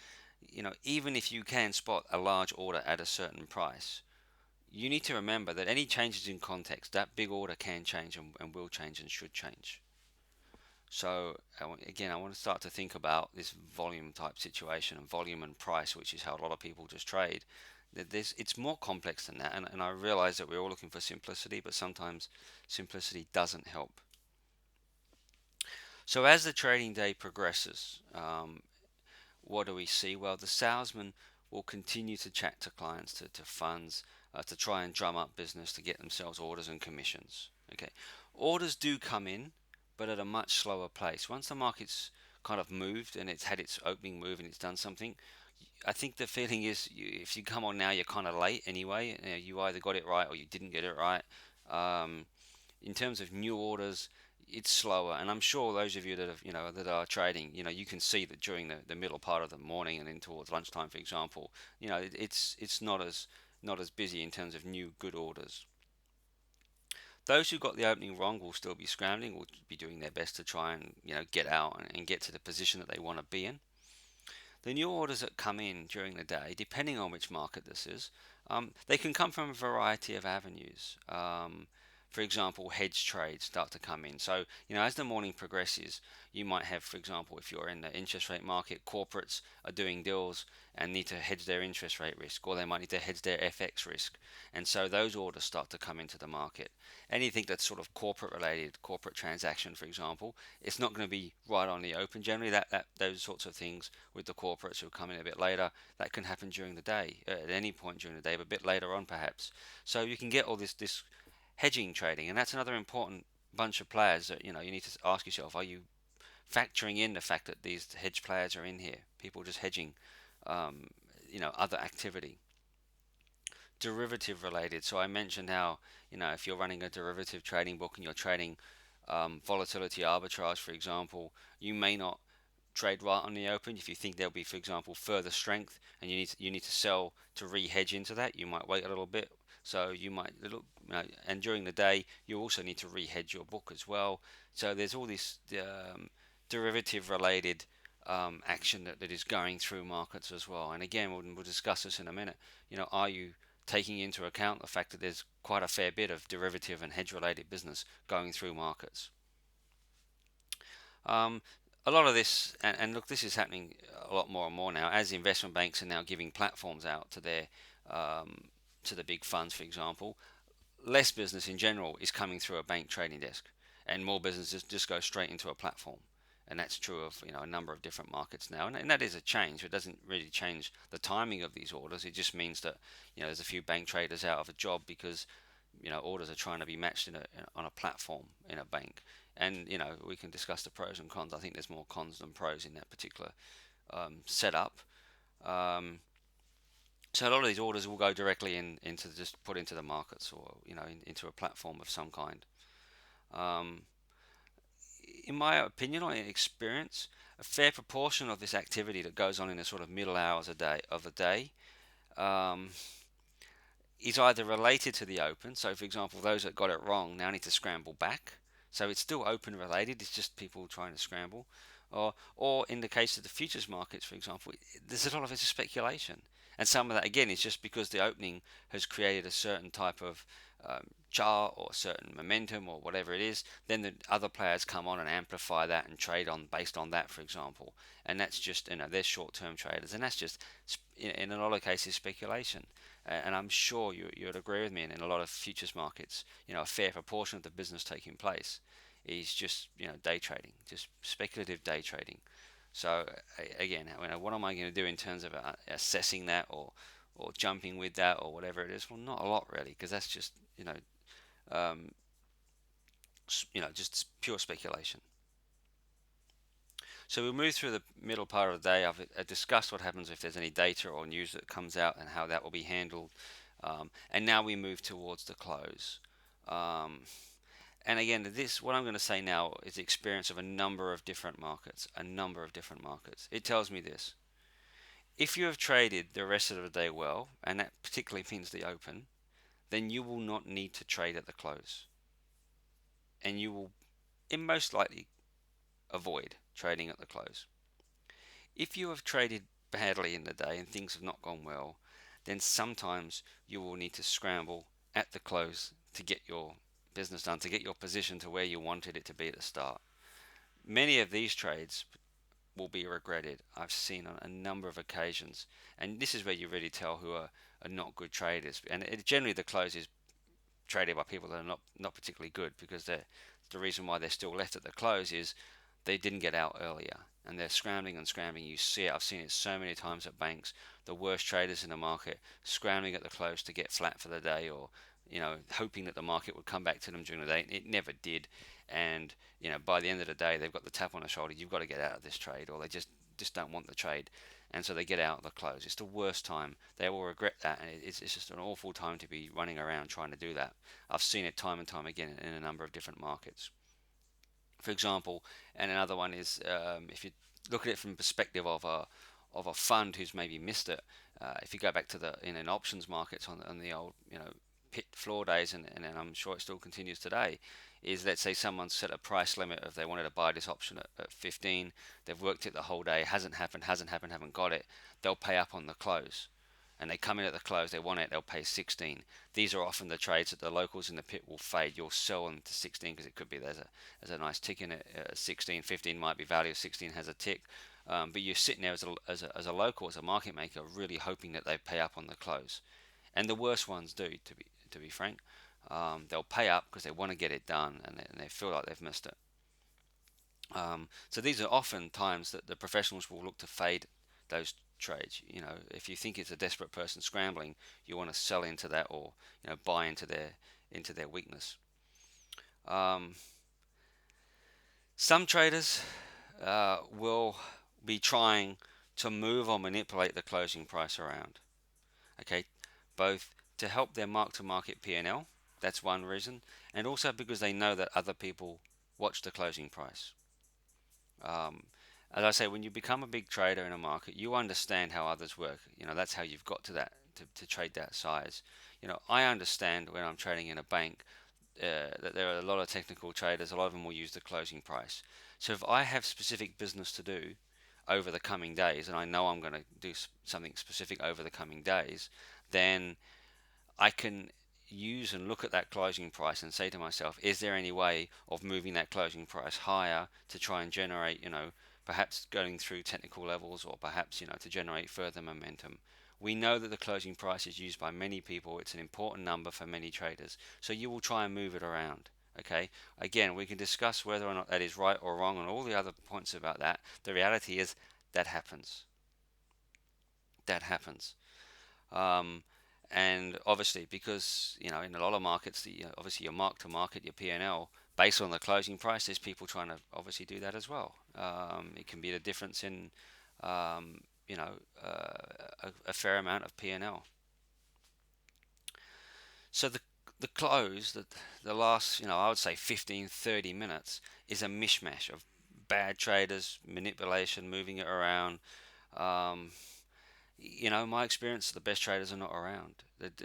[SPEAKER 1] Even if you can spot a large order at a certain price, you need to remember that any changes in context, that big order can change and will change and should change. So again, I want to start to think about this volume type situation and volume and price, which is how a lot of people just trade. It's more complex than that, and I realize that we're all looking for simplicity, but sometimes simplicity doesn't help. So as the trading day progresses, what do we see? Well, the salesman will continue to chat to clients, to funds, to try and drum up business to get themselves orders and commissions. Okay, orders do come in, but at a much slower pace. Once the market's kind of moved and it's had its opening move and it's done something, I think the feeling is if you come on now, you're kind of late anyway. You either got it right or you didn't get it right. In terms of new orders, it's slower. And I'm sure those of you that have, that are trading, you can see that during the middle part of the morning and in towards lunchtime, for example, it's not as busy in terms of new good orders. Those who got the opening wrong will still be scrambling, will be doing their best to try and get out and get to the position that they want to be in. The new orders that come in during the day, depending on which market this is, they can come from a variety of avenues. For example, hedge trades start to come in. So, as the morning progresses, you might have, for example, if you're in the interest rate market, corporates are doing deals and need to hedge their interest rate risk, or they might need to hedge their FX risk. And so those orders start to come into the market. Anything that's sort of corporate related, corporate transaction, for example, it's not going to be right on the open. Generally, that those sorts of things with the corporates who come in a bit later, that can happen during the day, at any point during the day, but a bit later on perhaps. So you can get all this hedging trading, and that's another important bunch of players that you need to ask yourself: are you factoring in the fact that these hedge players are in here? People just hedging, um, other activity. Derivative related. So I mentioned how if you're running a derivative trading book and you're trading volatility arbitrage, for example, you may not trade right on the open. If you think there'll be, for example, further strength, and you need to sell to re-hedge into that, you might wait a little bit. So you might and during the day you also need to re-hedge your book as well. So there's all this derivative related action that is going through markets as well. And again, we'll discuss this in a minute. Are you taking into account the fact that there's quite a fair bit of derivative and hedge related business going through markets? Um, a lot of this, and look, this is happening a lot more and more now, as investment banks are now giving platforms out to their um, to the big funds, for example. Less business in general is coming through a bank trading desk, and more businesses just go straight into a platform. And that's true of a number of different markets now, and that is a change. It doesn't really change the timing of these orders. It just means that there's a few bank traders out of a job because orders are trying to be matched on a platform in a bank. And we can discuss the pros and cons. I think there's more cons than pros in that particular setup. Um, so a lot of these orders will go directly into just put into the markets, or into a platform of some kind. Um, in my opinion or in experience, a fair proportion of this activity that goes on in the sort of middle hours of the day um, is either related to the open. So, for example, those that got it wrong now need to scramble back. So it's still open related. It's just people trying to scramble. Or in the case of the futures markets, for example, there's a lot of it's speculation, and some of that again is just because the opening has created a certain type of chart or certain momentum or whatever it is. Then the other players come on and amplify that and trade on based on that, for example. And that's just they're short-term traders, and that's just in a lot of cases speculation. And I'm sure you'd agree with me. And in a lot of futures markets, a fair proportion of the business taking place is just day trading, just speculative day trading. So again, what am I going to do in terms of assessing that or jumping with that or whatever it is? Well, not a lot really, because that's just um, just pure speculation. So we'll move through the middle part of the day. I've discussed what happens if there's any data or news that comes out and how that will be handled. And now we move towards the close. Um, and again, what I'm going to say now is the experience of a number of different markets. A number of different markets. It tells me this: if you have traded the rest of the day well, and that particularly means the open, then you will not need to trade at the close, and you will, in most likely, avoid trading at the close. If you have traded badly in the day and things have not gone well, then sometimes you will need to scramble at the close to get your business done, to get your position to where you wanted it to be at the start. Many of these trades will be regretted. I've seen on a number of occasions, and this is where you really tell who are not good traders. And generally, the close is traded by people that are not particularly good, because the reason why they're still left at the close is they didn't get out earlier, and they're scrambling and scrambling. You see it. I've seen it so many times at banks. The worst traders in the market scrambling at the close to get flat for the day, or hoping that the market would come back to them during the day. It never did, and by the end of the day, they've got the tap on the shoulder. You've got to get out of this trade, or they just don't want the trade, and so they get out of the close. It's the worst time. They will regret that, and it's just an awful time to be running around trying to do that. I've seen it time and time again in a number of different markets. for example. And another one is, if you look at it from the perspective of a fund who's maybe missed it. If you go back to the in options markets on the old pit floor days, and I'm sure it still continues today, is let's say someone set a price limit if they wanted to buy this option at 15, they've worked it the whole day, hasn't happened, haven't got it, they'll pay up on the close. And they come in at the close, they want it, they'll pay 16. These are often the trades that the locals in the pit will fade. You'll sell them to 16 because it could be there's a nice tick in it. 16, 15 might be value, 16 has a tick. But you're sitting there as a local, as a market maker, really hoping that they pay up on the close. And the worst ones do, to be frank. They'll pay up because they want to get it done, and they feel like they've missed it. So these are often times that the professionals will look to fade those trades. If you think it's a desperate person scrambling, you want to sell into that, or buy into their weakness. Um, some traders will be trying to move or manipulate the closing price around. Okay, both to help their mark-to-market P&L. That's one reason, and also because they know that other people watch the closing price. Um, as I say, when you become a big trader in a market, you understand how others work. That's how you've got to that to trade that size. I understand when I'm trading in a bank that there are a lot of technical traders. A lot of them will use the closing price. So if I have specific business to do over the coming days, and I know I'm going to do something specific over the coming days, then I can use and look at that closing price and say to myself, is there any way of moving that closing price higher to try and generate, perhaps going through technical levels, or perhaps, to generate further momentum. We know that the closing price is used by many people. It's an important number for many traders. So you will try and move it around. Okay. Again, we can discuss whether or not that is right or wrong and all the other points about that. The reality is that happens. That happens. Um, and obviously, because in a lot of markets, obviously your mark to market, your P&L, based on the closing price, there's people trying to obviously do that as well. It can be the difference in, um, you know, a fair amount of P&L. So the close, the last, I would say 15, 30 minutes is a mishmash of bad traders, manipulation, moving it around. Um, my experience, the best traders are not around.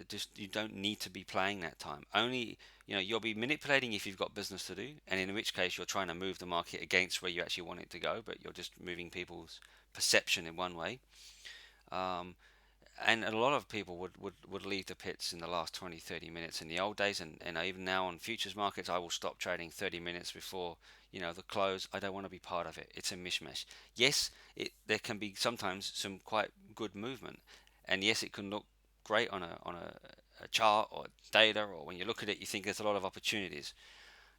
[SPEAKER 1] Just you don't need to be playing that time. Only you'll be manipulating if you've got business to do, and in which case you're trying to move the market against where you actually want it to go, but you're just moving people's perception in one way. Um, and a lot of people would leave the pits in the last 20, 30 minutes in the old days, and even now on futures markets I will stop trading 30 minutes before the close. I don't want to be part of it. It's a mishmash. Yes, there can be sometimes some quite good movement, and yes, it can look great on a chart or data, or when you look at it you think there's a lot of opportunities.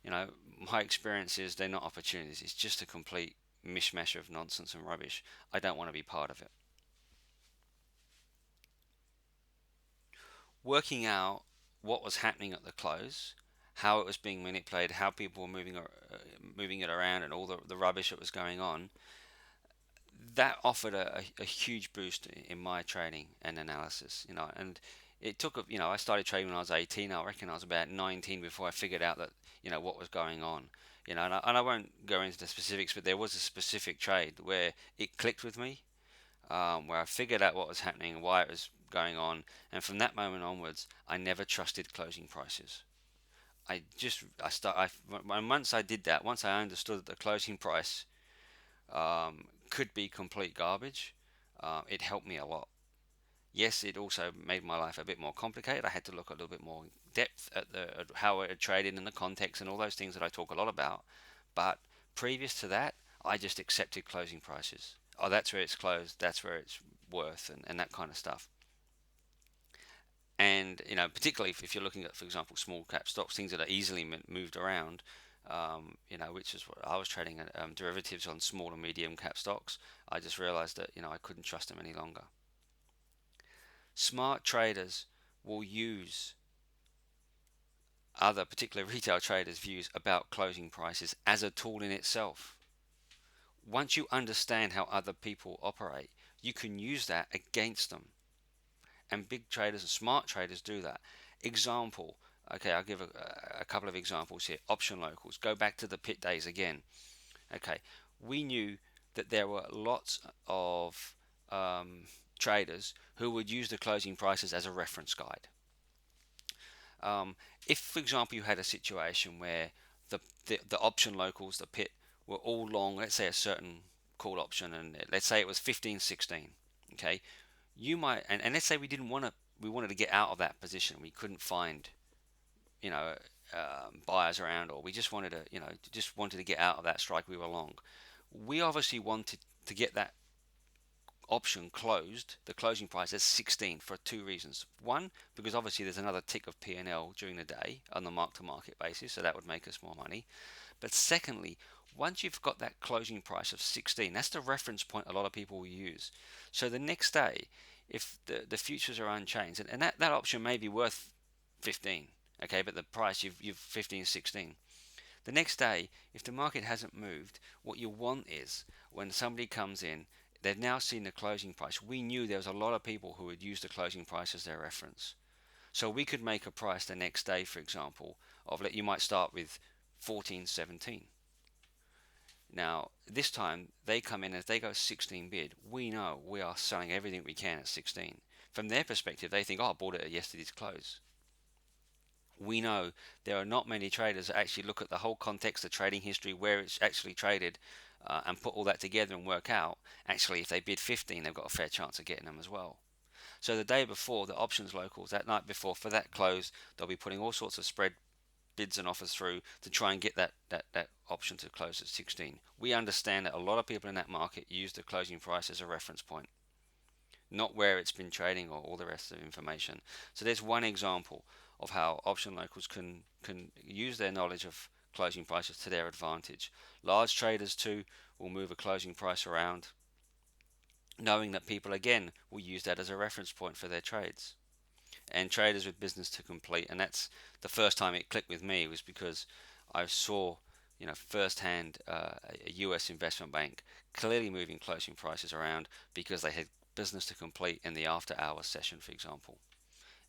[SPEAKER 1] My experience is they're not opportunities. It's just a complete mishmash of nonsense and rubbish. I don't want to be part of it. Working out what was happening at the close, how it was being manipulated, how people were moving it around, and all the rubbish that was going on, that offered a huge boost in my trading and analysis. And it took I started trading when I was 18. I reckon I was about 19 before I figured out that what was going on. And I won't go into the specifics, but there was a specific trade where it clicked with me, where I figured out what was happening, why it was going on, and from that moment onwards, I never trusted closing prices. Once I did that, once I understood that the closing price could be complete garbage, it helped me a lot. Yes, it also made my life a bit more complicated. I had to look a little bit more in depth at how it had traded in the context and all those things that I talk a lot about. But previous to that, I just accepted closing prices. Oh, that's where it's closed. That's where it's worth, and that kind of stuff. And particularly if you're looking at, for example, small cap stocks, things that are easily moved around, which is what I was trading at, derivatives on small and medium cap stocks. I just realized that I couldn't trust them any longer. Smart traders will use other, particular retail traders' views about closing prices as a tool in itself. Once you understand how other people operate, you can use that against them. And big traders and smart traders do that. Example, Okay, I'll give a couple of examples here. Option locals. Go back to the pit days again. Okay, we knew that there were lots of traders who would use the closing prices as a reference guide. Um, if, for example, you had a situation where the option locals, the pit, were all long, let's say a certain call option, and let's say it was 15.16. Okay, you might, and let's say we wanted to get out of that position. We couldn't find, you know, buyers around, or we just wanted to, just wanted to get out of that strike we were long. We obviously wanted to get that option closed, the closing price at 16 for two reasons. One, because obviously there's another tick of P&L during the day on the mark to market basis, so that would make us more money. But secondly, once you've got that closing price of 16, that's the reference point a lot of people will use. So the next day, if the futures are unchanged, and that option may be worth 15, okay, but the price you've 15, 16. The next day, if the market hasn't moved, what you want is when somebody comes in, they've now seen the closing price. We knew there was a lot of people who would use the closing price as their reference. So we could make a price the next day, for example, of you might start with 14.17. Now, this time they come in, as they go 16 bid, we know we are selling everything we can at 16. From their perspective, they think, oh, I bought it at yesterday's close. We know there are not many traders that actually look at the whole context, the trading history, where it's actually traded, and put all that together and work out. Actually, if they bid 15, they've got a fair chance of getting them as well. So the day before, the options locals, that night before, for that close, they'll be putting all sorts of spread bids and offers through to try and get that option to close at 16. We understand that a lot of people in that market use the closing price as a reference point, not where it's been trading or all the rest of the information. So there's one example of how option locals can use their knowledge of closing prices to their advantage. Large traders too will move a closing price around, knowing that people again will use that as a reference point for their trades. And traders with business to complete, and that's the first time it clicked with me was because I saw, firsthand, a US investment bank clearly moving closing prices around because they had business to complete in the after hours session, for example,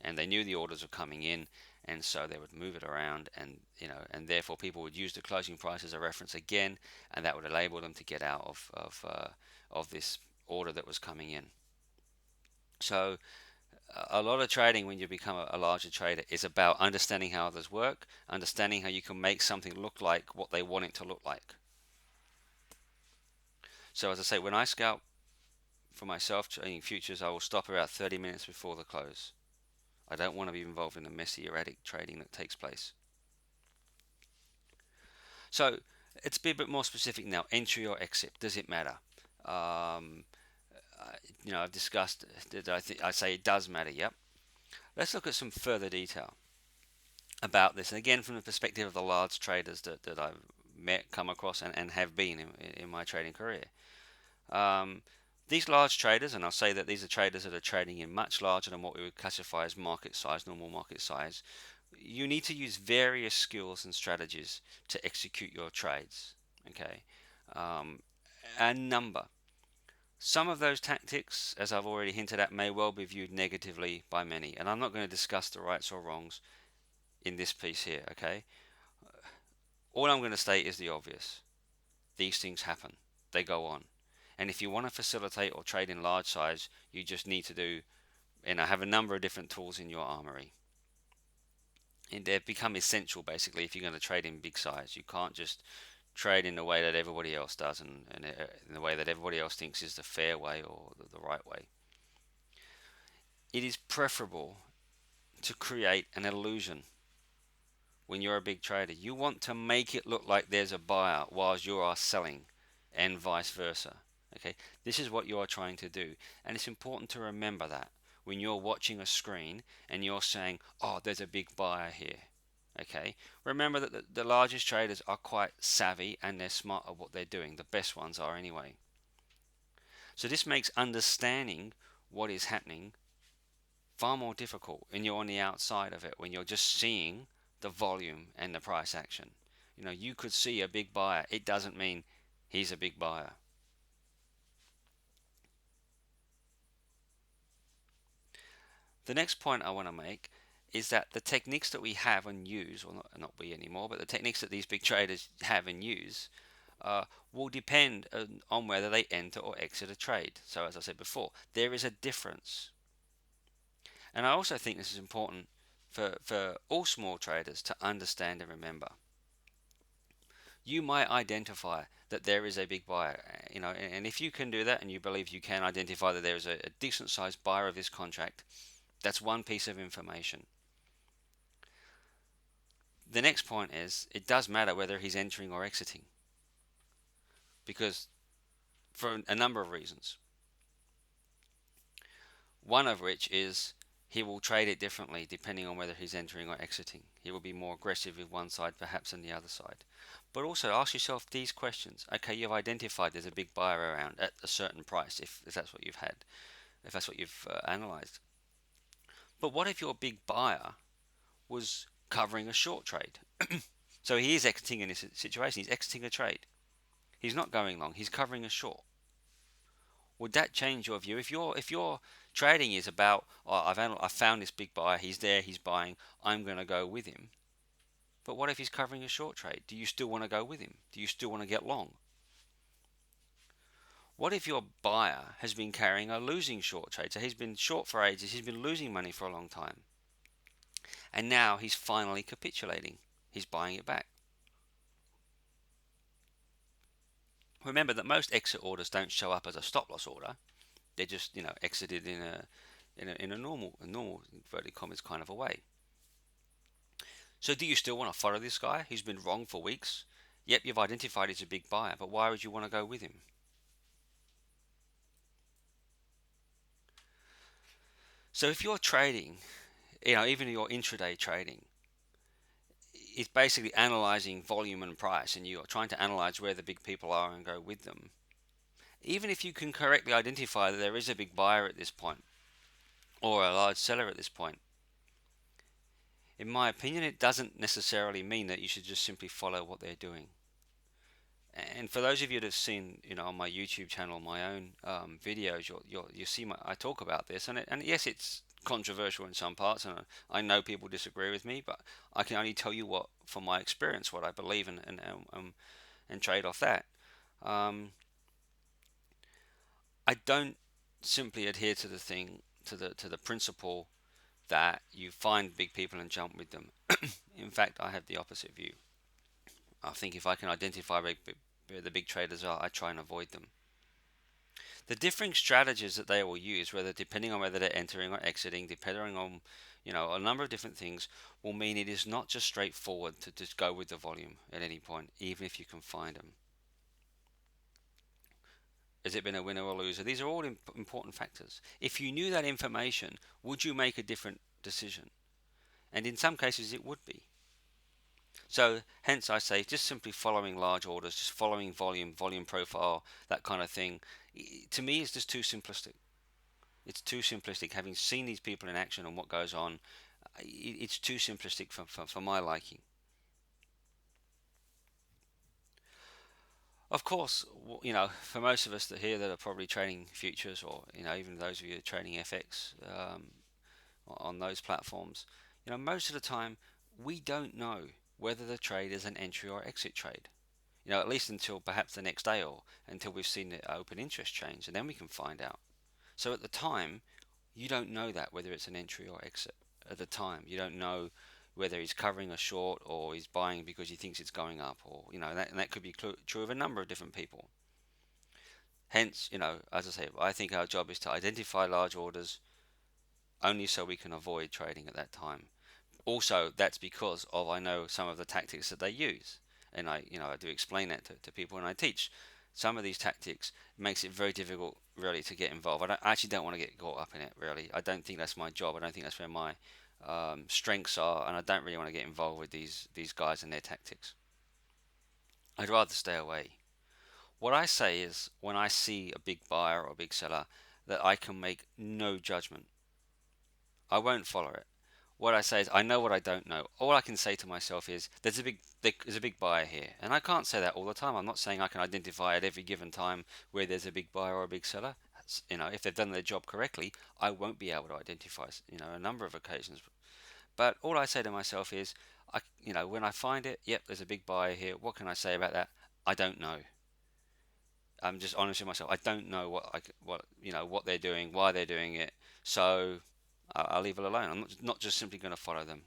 [SPEAKER 1] and they knew the orders were coming in, and so they would move it around, and and therefore people would use the closing price as a reference again, and that would enable them to get out of this order that was coming in. So a lot of trading, when you become a larger trader, is about understanding how others work, understanding how you can make something look like what they want it to look like. So as I say, when I scout for myself trading futures, I will stop about 30 minutes before the close. I don't want to be involved in the messy, erratic trading that takes place. So let's be a bit more specific now. Entry or exit, does it matter? Um, I've discussed that I say it does matter. Yep. Let's look at some further detail about this, and again from the perspective of the large traders that I've met, come across, and have been in my trading career. Um, these large traders, and I'll say that these are traders that are trading in much larger than what we would classify as market size, normal market size. You need to use various skills and strategies to execute your trades. Okay, um, a number. Some of those tactics, as I've already hinted at, may well be viewed negatively by many, and I'm not going to discuss the rights or wrongs in this piece here. Okay, all I'm going to state is the obvious. These things happen. They go on. And if you want to facilitate or trade in large size, you just need to do, have a number of different tools in your armory. And they've become essential basically if you're going to trade in big size. You can't just trade in the way that everybody else does, and in the way that everybody else thinks is the fair way or the right way. It is preferable to create an illusion when you're a big trader. You want to make it look like there's a buyer whilst you are selling, and vice versa. Okay, this is what you are trying to do, and it's important to remember that when you're watching a screen and you're saying, oh, there's a big buyer here. Okay, remember that the largest traders are quite savvy and they're smart at what they're doing. The best ones are anyway. So this makes understanding what is happening far more difficult when you're on the outside of it, when you're just seeing the volume and the price action. You could see a big buyer. It doesn't mean he's a big buyer. The next point I want to make is that the techniques that we have and use, or not we anymore, but the techniques that these big traders have and use, will depend on whether they enter or exit a trade. So, as I said before, there is a difference. And I also think this is important for all small traders to understand and remember. You might identify that there is a big buyer, and if you can do that and you believe you can identify that there is a decent sized buyer of this contract, that's one piece of information. The next point is it does matter whether he's entering or exiting, because for a number of reasons. One of which is he will trade it differently depending on whether he's entering or exiting. He will be more aggressive with one side perhaps than the other side. But also ask yourself these questions. Okay, you've identified there's a big buyer around at a certain price, if that's what you've had, if that's what you've analyzed. But what if your big buyer was covering a short trade? So he is exiting in this situation. He's exiting a trade. He's not going long. He's covering a short. Would that change your view? If your trading is about, oh, I've found this big buyer, he's there, he's buying, I'm going to go with him. But what if he's covering a short trade? Do you still want to go with him? Do you still want to get long? What if your buyer has been carrying a losing short trade? So he's been short for ages, he's been losing money for a long time, and now he's finally capitulating. He's buying it back. Remember that most exit orders don't show up as a stop loss order. They're just exited in a normal inverted commas kind of a way. So do you still want to follow this guy who's been wrong for weeks? Yep, you've identified he's a big buyer, but why would you want to go with him? So if you're trading, even your intraday trading, is basically analyzing volume and price, and you're trying to analyze where the big people are and go with them. Even if you can correctly identify that there is a big buyer at this point, or a large seller at this point, in my opinion, it doesn't necessarily mean that you should just simply follow what they're doing. And for those of you that have seen, on my YouTube channel, my own videos, you see I talk about this, and yes, it's controversial in some parts, and I know people disagree with me, but I can only tell you what, from my experience, what I believe and trade off that. I don't simply adhere to the principle that you find big people and jump with them. In fact, I have the opposite view. I think if I can identify where the big traders are, I try and avoid them. The differing strategies that they will use, depending on whether they're entering or exiting, depending on a number of different things, will mean it is not just straightforward to just go with the volume at any point, even if you can find them. Has it been a winner or loser? These are all important factors. If you knew that information, would you make a different decision? And in some cases, it would be. So hence I say just simply following large orders, just following volume profile, that kind of thing, to me is just too simplistic. It's too simplistic. Having seen these people in action and what goes on, it's too simplistic for my liking. Of course, for most of us that here that are probably trading futures, or even those of you trading FX on those platforms, most of the time we don't know whether the trade is an entry or exit trade. At least until perhaps the next day, or until we've seen the open interest change, and then we can find out. So at the time, you don't know that whether it's an entry or exit. At the time, you don't know whether he's covering a short or he's buying because he thinks it's going up, or and that could be true of a number of different people. Hence, as I say, I think our job is to identify large orders only so we can avoid trading at that time. Also, that's because of I know some of the tactics that they use, and I do explain that to people when I teach. Some of these tactics makes it very difficult really to get involved. I actually don't want to get caught up in it really. I don't think that's my job. I don't think that's where my strengths are, and I don't really want to get involved with these guys and their tactics. I'd rather stay away. What I say is when I see a big buyer or a big seller that I can make no judgment, I won't follow it. What I say is I know what I don't know. All I can say to myself is there's a big buyer here, and I can't say that all the time. I'm not saying I can identify at every given time where there's a big buyer or a big seller. If they've done their job correctly, I won't be able to identify a number of occasions. But all I say to myself is, when I find it, yep, there's a big buyer here. What can I say about that? I don't know. I'm just honest with myself. I don't know what they're doing, why they're doing it. So I'll leave it alone. I'm not just simply going to follow them.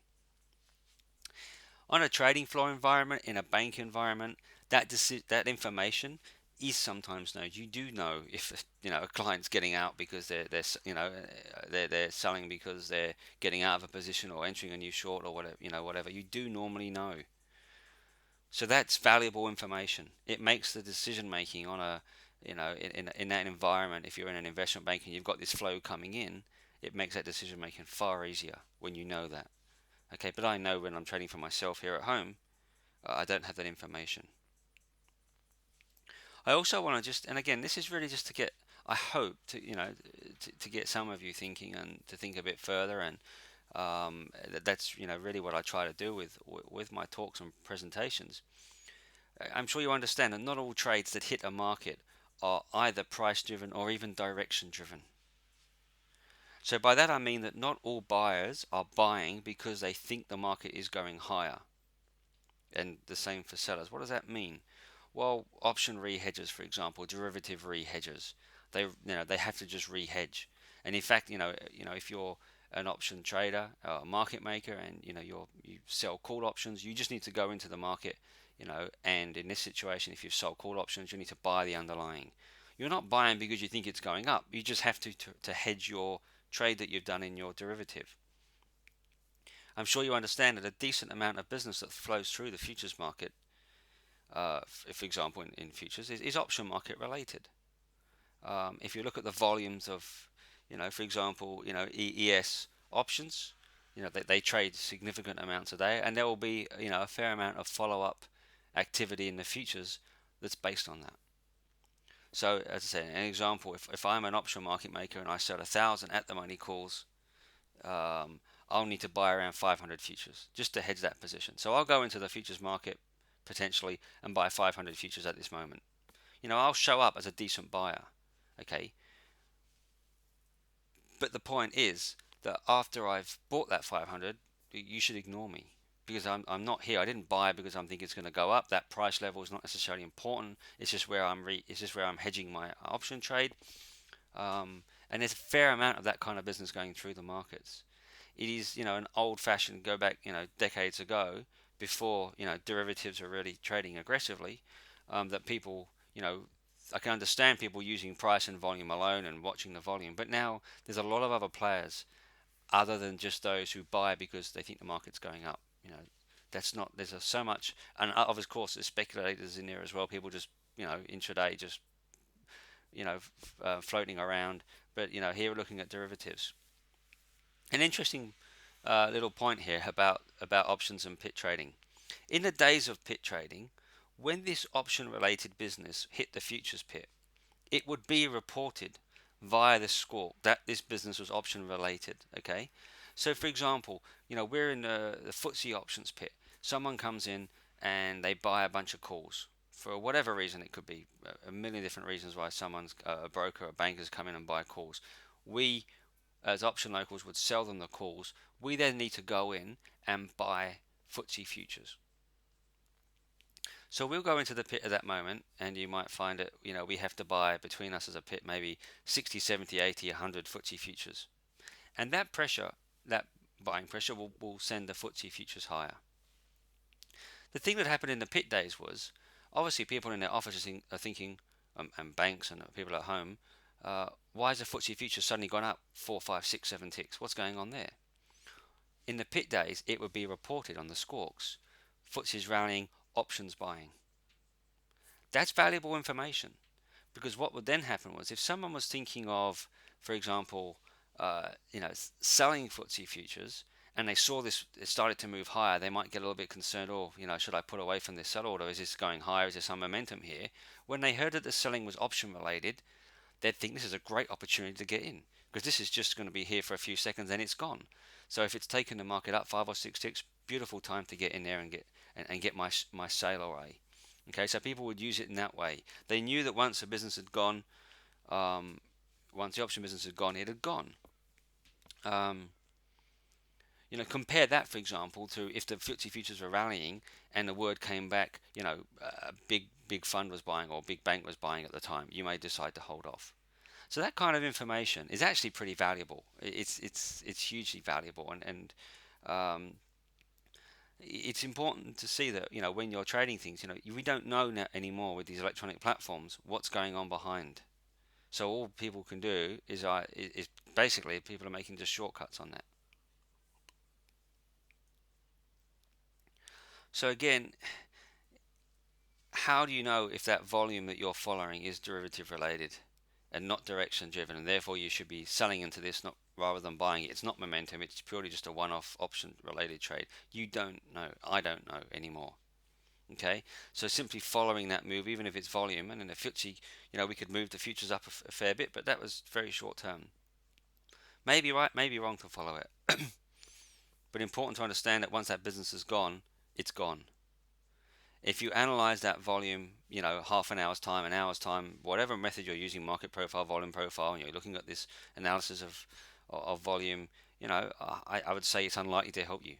[SPEAKER 1] On a trading floor environment, in a bank environment, that information is sometimes known. You do know if a client's getting out because they're selling because they're getting out of a position or entering a new short or whatever. You do normally know. So that's valuable information. It makes the decision making on a in that environment. If you're in an investment bank and you've got this flow coming in, it makes that decision making far easier when you know that. Okay, but I know when I'm trading for myself here at home, I don't have that information. I also want to and again, this is really just to get, I hope to get some of you thinking and to think a bit further, and that's really what I try to do with my talks and presentations. I'm sure you understand that not all trades that hit a market are either price driven or even direction driven. So by that I mean that not all buyers are buying because they think the market is going higher, and the same for sellers. What does that mean? Well, option re-hedgers, for example, derivative re-hedgers, they have to just re-hedge. And in fact, if you're an option trader, a market maker, and you sell call options, you just need to go into the market, and in this situation, if you've sold call options, you need to buy the underlying. You're not buying because you think it's going up. You just have to hedge your trade that you've done in your derivative. I'm sure you understand that a decent amount of business that flows through the futures market, for example, in futures, is option market related. If you look at the volumes of, for example, ES options, they trade significant amounts a day, and there will be, a fair amount of follow-up activity in the futures that's based on that. So, as I said, an example, if I'm an option market maker and I sell 1,000 at the money calls, I'll need to buy around 500 futures just to hedge that position. So I'll go into the futures market potentially and buy 500 futures at this moment. I'll show up as a decent buyer, okay? But the point is that after I've bought that 500, you should ignore me because I'm not here. I didn't buy because I'm thinking it's going to go up. That price level is not necessarily important. It's just where I'm hedging my option trade. And there's a fair amount of that kind of business going through the markets. It is, an old-fashioned, go back, decades ago, before, derivatives are really trading aggressively, that people, I can understand people using price and volume alone and watching the volume, but now there's a lot of other players other than just those who buy because they think the market's going up. That's not, there's so much, and of course there's speculators in there as well. People just, intraday just, floating around. But here we're looking at derivatives. An interesting little point here about options and pit trading. In the days of pit trading, when this option related business hit the futures pit, it would be reported via the squawk that this business was option related. Okay, so for example, we're in the FTSE options pit. Someone comes in and they buy a bunch of calls for whatever reason. It could be a million different reasons why someone's a broker or a banker's come in and buy calls. We as option locals would sell them the calls. We then need to go in and buy FTSE futures. So we'll go into the pit at that moment, and you might find it, we have to buy between us as a pit maybe 60, 70, 80, 100 FTSE futures. And that pressure, that buying pressure, will send the FTSE futures higher. The thing that happened in the pit days was, obviously people in their offices are thinking, and banks and people at home, why has the FTSE future suddenly gone up 4, 5, 6, 7 ticks? What's going on there? In the pit days, it would be reported on the squawks. FTSE's rallying, options buying. That's valuable information because what would then happen was if someone was thinking of, for example, selling FTSE futures and they saw this, it started to move higher, they might get a little bit concerned. Oh, should I put away from this sell order? Is this going higher? Is there some momentum here? When they heard that the selling was option related, they'd think this is a great opportunity to get in because this is just going to be here for a few seconds and it's gone. So if it's taken the market up 5 or 6 ticks, beautiful time to get in there and get my sale away. Okay, so people would use it in that way. They knew that once the business had gone, once the option business had gone, it had gone. Um, Compare that, for example, to if the FTSE futures were rallying and the word came back, a big fund was buying or big bank was buying at the time. You may decide to hold off. So that kind of information is actually pretty valuable. It's hugely valuable, and um, it's important to see that when you're trading things, we don't know anymore with these electronic platforms what's going on behind. So all people can do is basically people are making just shortcuts on that. So again, how do you know if that volume that you're following is derivative related and not direction driven, and therefore you should be selling into this not rather than buying it? It's not momentum, it's purely just a one-off option related trade. You don't know. I don't know anymore. Okay, so simply following that move, even if it's volume, and in the FTSE, we could move the futures up a fair bit, but that was very short term. Maybe right, maybe wrong to follow it, but important to understand that once that business is gone, it's gone. If you analyze that volume, half an hour's time, an hour's time, whatever method you're using, market profile, volume profile, and you're looking at this analysis of volume, I would say it's unlikely to help you.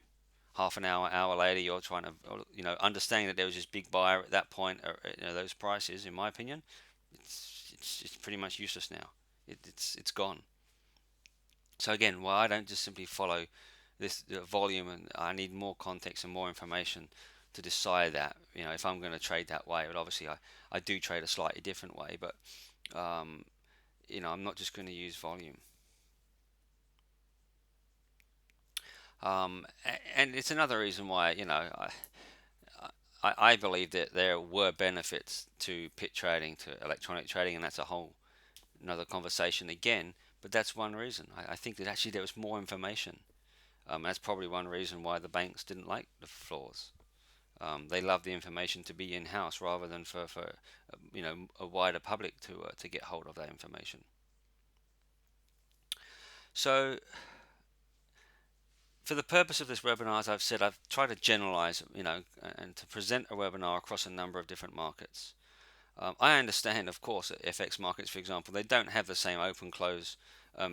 [SPEAKER 1] Half an hour later, you're trying to, understanding that there was this big buyer at that point, or, those prices, in my opinion, it's pretty much useless now. It's gone. So again, why I don't just simply follow this volume, and I need more context and more information to decide that if I'm going to trade that way. But obviously I do trade a slightly different way, but um, I'm not just going to use volume. And it's another reason why I believe that there were benefits to pit trading, to electronic trading, and that's a whole another conversation again. But that's one reason. I think that actually there was more information. That's probably one reason why the banks didn't like the floors. They love the information to be in house rather than for a wider public to get hold of that information. So for the purpose of this webinar, as I've said, I've tried to generalize, and to present a webinar across a number of different markets. I understand, of course, that FX markets, for example, they don't have the same open close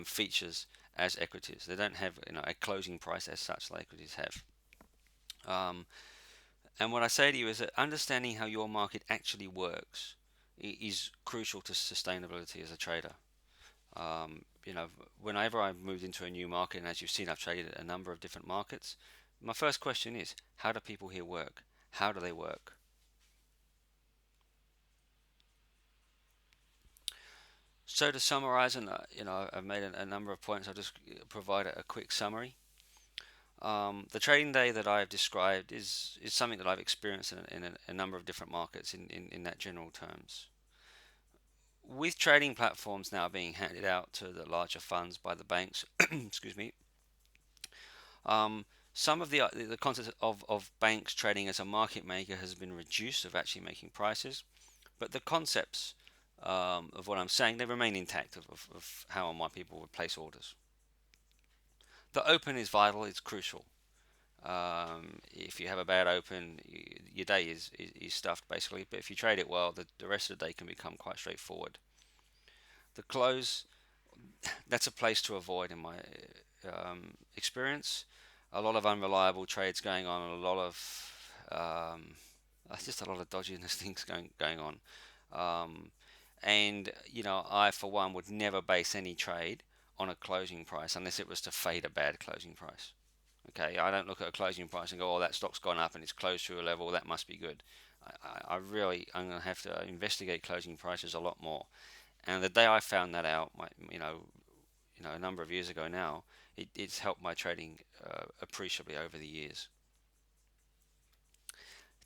[SPEAKER 1] features as equities. They don't have a closing price as such like equities have. And what I say to you is that understanding how your market actually works is crucial to sustainability as a trader. Whenever I've moved into a new market, and as you've seen, I've traded a number of different markets, my first question is, how do people here work? How do they work? So to summarize, and I've made a number of points. I'll just provide a quick summary. The trading day that I've described is something that I've experienced in a number of different markets in that general terms. With trading platforms now being handed out to the larger funds by the banks, excuse me, um, some of the concept of banks trading as a market maker has been reduced of actually making prices, but the concepts of what I'm saying, they remain intact of how and why people would place orders. The open is vital, it's crucial. If you have a bad open, your day is stuffed basically. But if you trade it well, the rest of the day can become quite straightforward. The close, that's a place to avoid in my experience. A lot of unreliable trades going on, just a lot of dodginess things going on. And I for one would never base any trade on a closing price unless it was to fade a bad closing price. Okay, I don't look at a closing price and go, "Oh, that stock's gone up and it's closed to a level that must be good." I'm going to have to investigate closing prices a lot more. And the day I found that out, a number of years ago now, it's helped my trading appreciably over the years.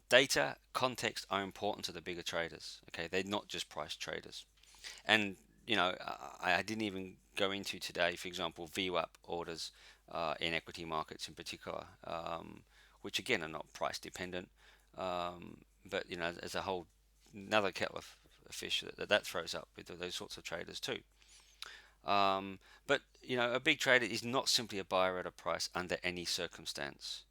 [SPEAKER 1] Data, context are important to the bigger traders. Okay, they're not just price traders. And I didn't even go into today, for example, VWAP orders in equity markets in particular, which again are not price dependent, but as a whole, another kettle of fish that throws up with those sorts of traders too. But a big trader is not simply a buyer at a price under any circumstance.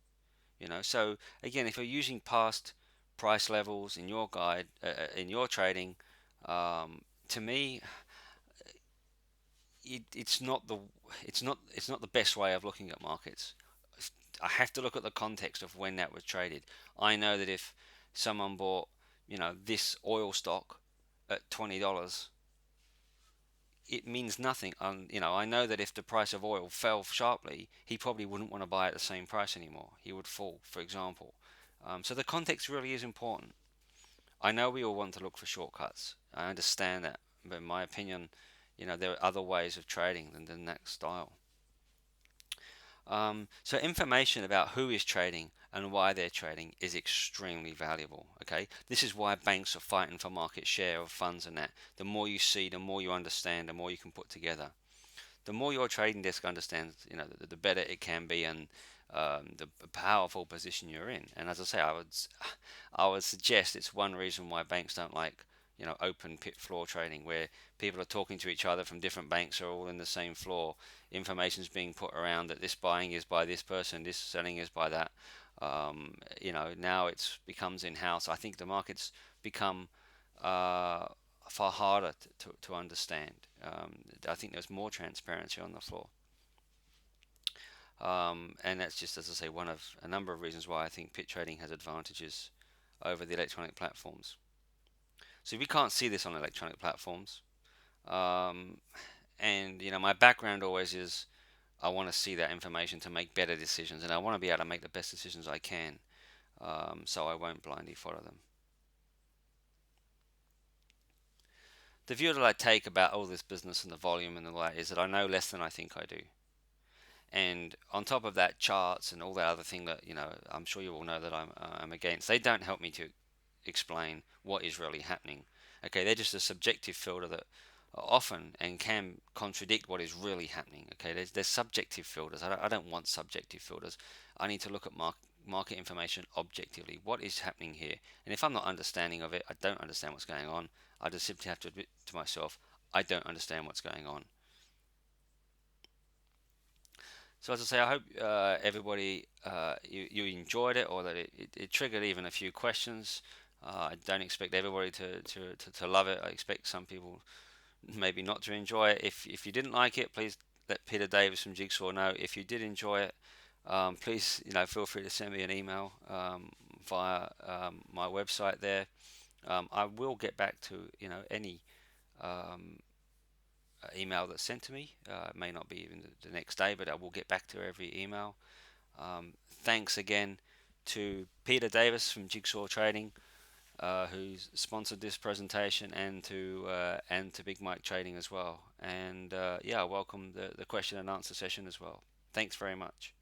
[SPEAKER 1] So again, if you're using past price levels in your guide, in your trading, to me, it's not the best way of looking at markets. I have to look at the context of when that was traded. I know that if someone bought, this oil stock at $20, it means nothing. I know that if the price of oil fell sharply, he probably wouldn't want to buy at the same price anymore. He would fall, for example. So the context really is important. I know we all want to look for shortcuts. I understand that, but in my opinion, there are other ways of trading than that style. So information about who is trading and why they're trading is extremely valuable. Okay, this is why banks are fighting for market share of funds and that. The more you see, the more you understand, the more you can put together. The more your trading desk understands, the better it can be, and the powerful position you're in. And as I say, I would suggest it's one reason why banks don't like, open pit floor trading, where people are talking to each other from different banks, are all in the same floor. Information is being put around that this buying is by this person, this selling is by that. Now it's becomes in house. I think the markets become uh, far harder to understand. I think there's more transparency on the floor. And that's just, as I say, one of a number of reasons why I think pit trading has advantages over the electronic platforms. So we can't see this on electronic platforms. Um, and my background always is I want to see that information to make better decisions, and I want to be able to make the best decisions I can. So I won't blindly follow them. The view that I take about all this business and the volume and all that is that I know less than I think I do. And on top of that, charts and all that other thing that I'm sure you all know that I'm against. They don't help me to explain what is really happening. Okay, they're just a subjective filter that often and can contradict what is really happening. Okay, there's subjective filters. I don't want subjective filters. I need to look at market information objectively. What is happening here? And if I'm not understanding of it, I don't understand what's going on. I just simply have to admit to myself, I don't understand what's going on. So as I say, I hope everybody you enjoyed it, or that it triggered even a few questions. I don't expect everybody to love it. I expect some people maybe not to enjoy it. If you didn't like it, please let Peter Davis from Jigsaw know. If you did enjoy it, please feel free to send me an email via my website there. I will get back to any um, email that's sent to me. It may not be even the next day, but I will get back to every email. Thanks again to Peter Davis from Jigsaw Trading, who's sponsored this presentation, and to Big Mike Trading as well. And yeah, welcome the question and answer session as well. Thanks very much.